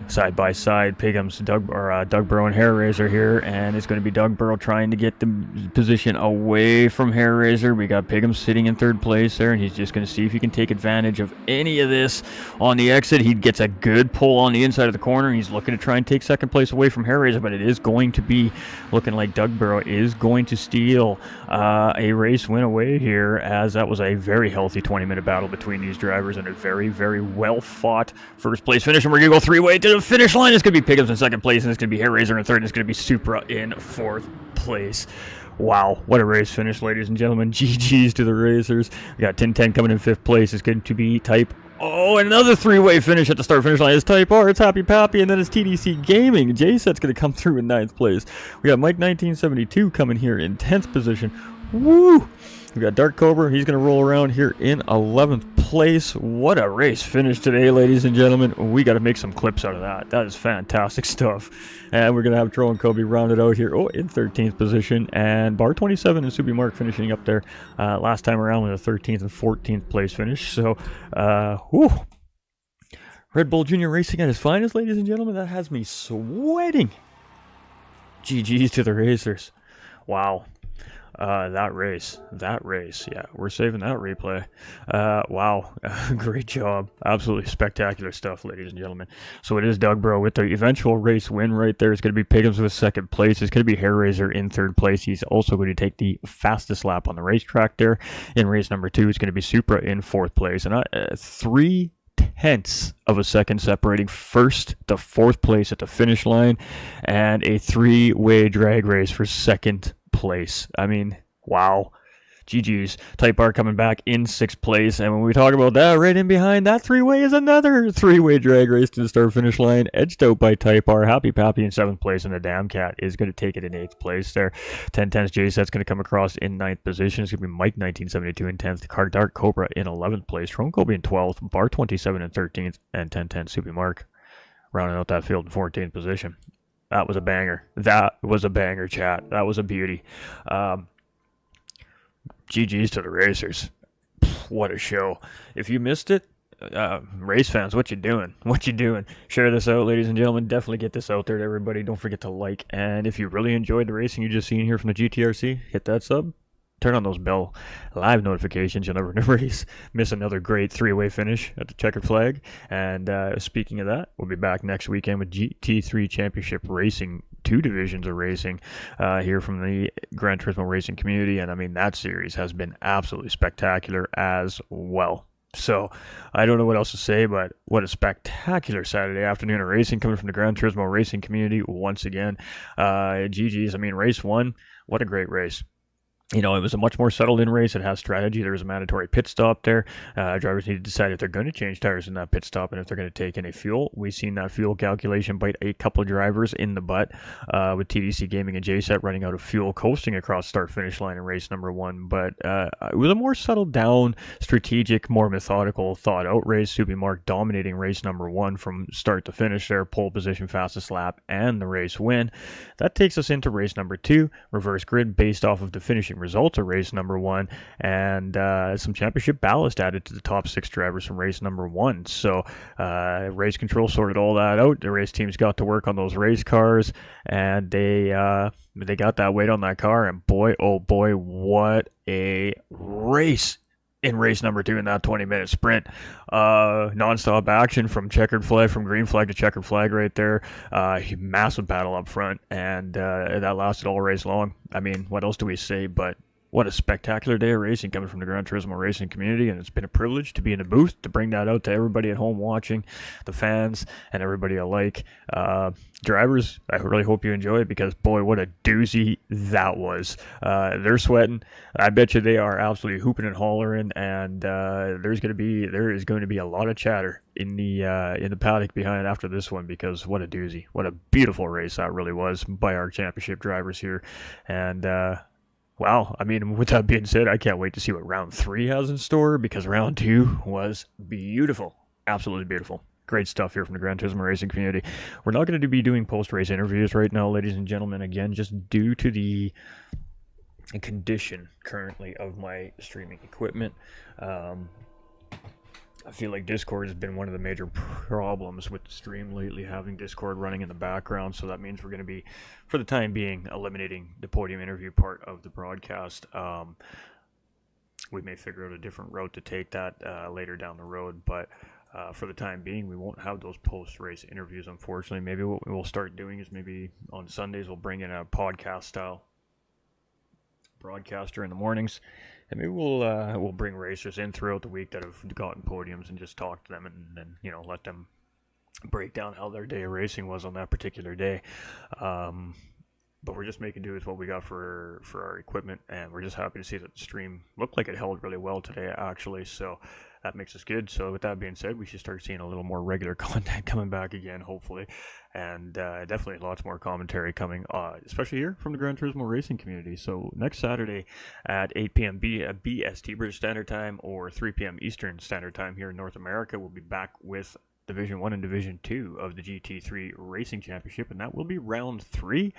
Side by side, Pickham's Doug Burrow and Hair Razor here, and it's going to be Doug Burrow trying to get the position away from Hair Razor. We got Pickham sitting in 3rd place there, and he's just going to see if he can take advantage of any of this on the exit. He gets a good pull on the inside of the corner, and he's looking to try and take 2nd place away from Hair Razor, but it is going to be looking like Doug Burrow is going to steal a race win away here, as that was a very healthy 20-minute battle between these drivers and a very, very well-fought 1st place finish, and we're going to go 3-way to the finish line. It's going to be Pickens in 2nd place, and it's going to be Hair Razor in 3rd, and it's going to be Supra in 4th place. Wow, what a race finish, ladies and gentlemen. GG's to the Racers. We got 10-10 coming in 5th place. It's going to be Type. Oh, another 3-way finish at the start-finish line. It's Type R, it's Happy Pappy, and then it's TDC Gaming. J-Set's going to come through in 9th place. We got Mike 1972 coming here in 10th position. Woo! We got Dark Cobra. He's going to roll around here in 11th place. What a race finish today, ladies and gentlemen. We got to make some clips out of that. That is fantastic stuff. And we're going to have Tro and Kobe rounded out here in 13th position. And Bar 27 and Subi Mark finishing up there last time around with a 13th and 14th place finish. So, Redbull Junior racing at its finest, ladies and gentlemen. That has me sweating. GG's to the Racers. Wow. That race, yeah, we're saving that replay. Wow, great job, absolutely spectacular stuff, ladies and gentlemen. So it is Doug Burrow with the eventual race win right there. It's going to be Pickens with 2nd place. It's going to be Hair Razor in 3rd place. He's also going to take the fastest lap on the racetrack there. In race number 2, it's going to be Supra in 4th place, and 3/10 of a second separating 1st to 4th place at the finish line, and a 3-way drag race for 2nd place. I mean, wow. GG's. Type R coming back in 6th place, and when we talk about that, right in behind that 3-way is another 3-way drag race to the start finish line, edged out by Type R. Happy Pappy in 7th place, and the Damn Cat is going to take it in 8th place there. 10-10's J-Set's going to come across in 9th position. It's going to be Mike 1972 in 10th, Dark Cobra in 11th place, Tron Kobe in 12th, Bar 27 in 13th, and 10-10 Subi Mark rounding out that field in 14th position. That was a banger. That was a banger, chat. That was a beauty. GG's to the Racers. What a show. If you missed it, race fans, what you doing? Share this out, ladies and gentlemen. Definitely get this out there to everybody. Don't forget to like. And if you really enjoyed the racing you just seen here from the GTRC, hit that sub. Turn on those bell live notifications. You'll never miss another great 3-way finish at the checkered flag. And speaking of that, we'll be back next weekend with GT3 Championship Racing, 2 divisions of racing here from the Gran Turismo racing community. And I mean, that series has been absolutely spectacular as well. So I don't know what else to say, but what a spectacular Saturday afternoon of racing coming from the Gran Turismo racing community once again. GG's. I mean, race 1, what a great race. You know, it was a much more settled-in race. It has strategy. There was a mandatory pit stop there. Drivers need to decide if they're going to change tires in that pit stop and if they're going to take any fuel. We've seen that fuel calculation bite a couple of drivers in the butt with TDC Gaming and J-Set running out of fuel, coasting across start-finish line in race number 1. But it was a more settled-down, strategic, more methodical, thought-out race. Subi Mark dominating race number 1 from start to finish there, pole position, fastest lap, and the race win. That takes us into race number 2, reverse grid based off of the finishing results of race number 1, and some championship ballast added to the top 6 drivers from race number 1. So race control sorted all that out. The race teams got to work on those race cars, and they got that weight on that car, and boy, oh boy, what a race in race number 2 in that 20-minute sprint. Non-stop action from checkered flag, from green flag to checkered flag right there. Massive battle up front, and that lasted all race long. I mean, what else do we say but what a spectacular day of racing coming from the Gran Turismo racing community, and it's been a privilege to be in the booth to bring that out to everybody at home watching, the fans, and everybody alike. Drivers, I really hope you enjoy it, because boy, what a doozy that was. They're sweating. I bet you they are absolutely hooping and hollering, and there is going to be a lot of chatter in the paddock behind after this one, because what a doozy, what a beautiful race that really was by our championship drivers here. And wow, I mean, with that being said, I can't wait to see what round 3 has in store, because round 2 was beautiful, absolutely beautiful. Great stuff here from the Gran Turismo racing community. We're not going to be doing post-race interviews right now, ladies and gentlemen, again, just due to the condition currently of my streaming equipment. I feel like Discord has been one of the major problems with the stream lately, having Discord running in the background. So that means we're going to be, for the time being, eliminating the podium interview part of the broadcast. We may figure out a different route to take that later down the road, but for the time being, we won't have those post-race interviews, unfortunately. Maybe what we'll start doing is maybe on Sundays we'll bring in a podcast-style broadcaster in the mornings, and maybe we'll bring racers in throughout the week that have gotten podiums and just talk to them, and then let them break down how their day of racing was on that particular day. But we're just making do with what we got for our equipment, and we're just happy to see that the stream looked like it held really well today, actually. So that makes us good. So with that being said, we should start seeing a little more regular content coming back again, hopefully, and definitely lots more commentary coming, especially here from the Gran Turismo racing community. So next Saturday at 8 p.m. BST British Standard Time, or 3 p.m. Eastern Standard Time here in North America, we'll be back with Division 1 and Division 2 of the GT3 Racing Championship, and that will be round 3.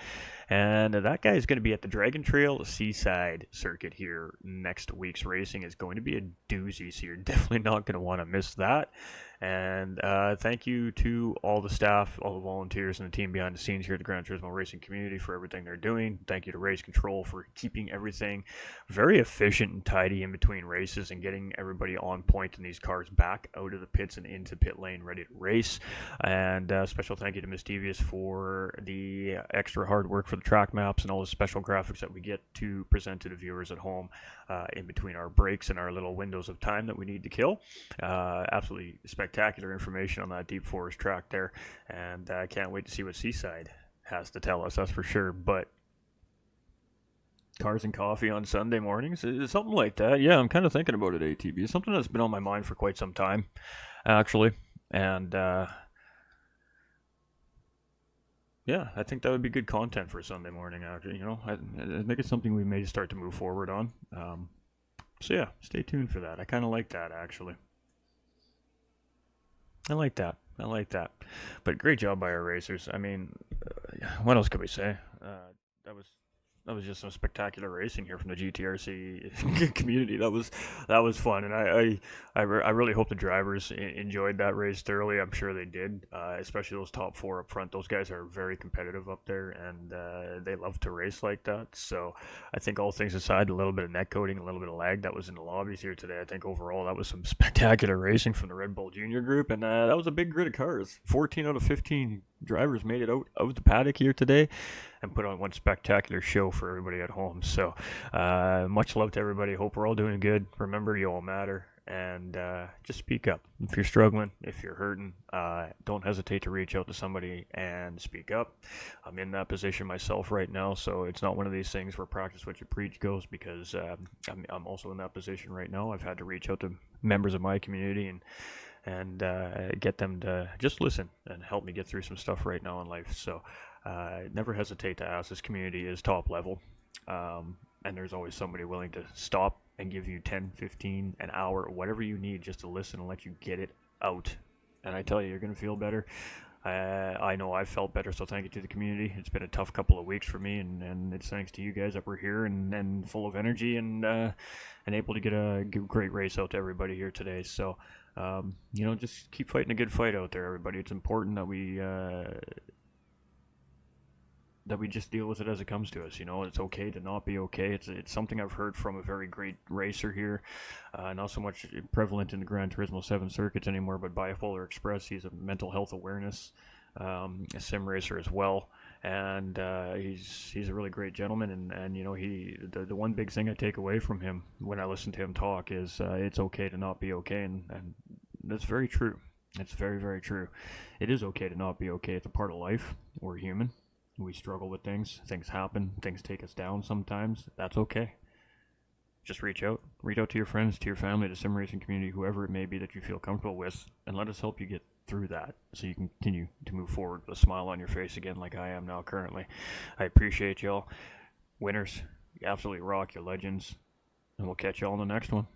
And that guy is going to be at the Dragon Trail Seaside Circuit here. Next week's racing is going to be a doozy, so you're definitely not going to want to miss that. And thank you to all the staff, all the volunteers, and the team behind the scenes here at the Gran Turismo racing community for everything they're doing. Thank you to Race Control for keeping everything very efficient and tidy in between races, and getting everybody on point and these cars back out of the pits and into pit lane ready to race. And special thank you to Miss Devious for the extra hard work for the track maps and all the special graphics that we get to present to the viewers at home in between our breaks and our little windows of time that we need to kill. Absolutely spectacular information on that deep forest track there, and I can't wait to see what Seaside has to tell us, that's for sure. But cars and coffee on Sunday mornings, something like that. Yeah, I'm kind of thinking about it, ATB. It's something that's been on my mind for quite some time, actually. And yeah, I think that would be good content for a Sunday morning, actually. I think it's something we may start to move forward on. So yeah, stay tuned for that. I kind of like that, actually. I like that. But great job by our racers. I mean, what else could we say? That was just some spectacular racing here from the GTRC community. That was fun, and I really hope the drivers enjoyed that race thoroughly. I'm sure they did, especially those top 4 up front. Those guys are very competitive up there, and they love to race like that. So I think, all things aside, a little bit of net coding, a little bit of lag that was in the lobbies here today, I think overall that was some spectacular racing from the Redbull Junior group, and that was a big grid of cars. 14 out of 15 drivers made it out of the paddock here today and put on one spectacular show for everybody at home. So much love to everybody. Hope we're all doing good. Remember, you all matter, and just speak up if you're struggling, if you're hurting. Don't hesitate to reach out to somebody and speak up. I'm in that position myself right now, so it's not one of these things where practice what you preach goes, because I'm also in that position right now. I've had to reach out to members of my community and get them to just listen and help me get through some stuff right now in life. So never hesitate to ask. This community is top level, and there's always somebody willing to stop and give you 10, 15, an hour, whatever you need, just to listen and let you get it out. And I tell you, you're going to feel better. I know I've felt better, so thank you to the community. It's been a tough couple of weeks for me, and it's thanks to you guys that we're here and full of energy and able to get a great race out to everybody here today. So just keep fighting a good fight out there, everybody. It's important that we just deal with it as it comes to us. It's okay to not be okay. It's something I've heard from a very great racer here, not so much prevalent in the Gran Turismo 7 circuits anymore, but Bipolar Express. He's a mental health awareness a sim racer as well, and he's a really great gentleman. And you know, the one big thing I take away from him when I listen to him talk is it's okay to not be okay, and that's very true. It's very, very true. It is okay to not be okay. It's a part of life. We're human. We struggle with things. Things happen. Things take us down sometimes. That's okay. Just reach out. Reach out to your friends, to your family, to sim racing community, whoever it may be that you feel comfortable with, and let us help you get through that so you can continue to move forward with a smile on your face again like I am now currently. I appreciate y'all. Winners, you absolutely rock. You're legends. And we'll catch y'all on the next one.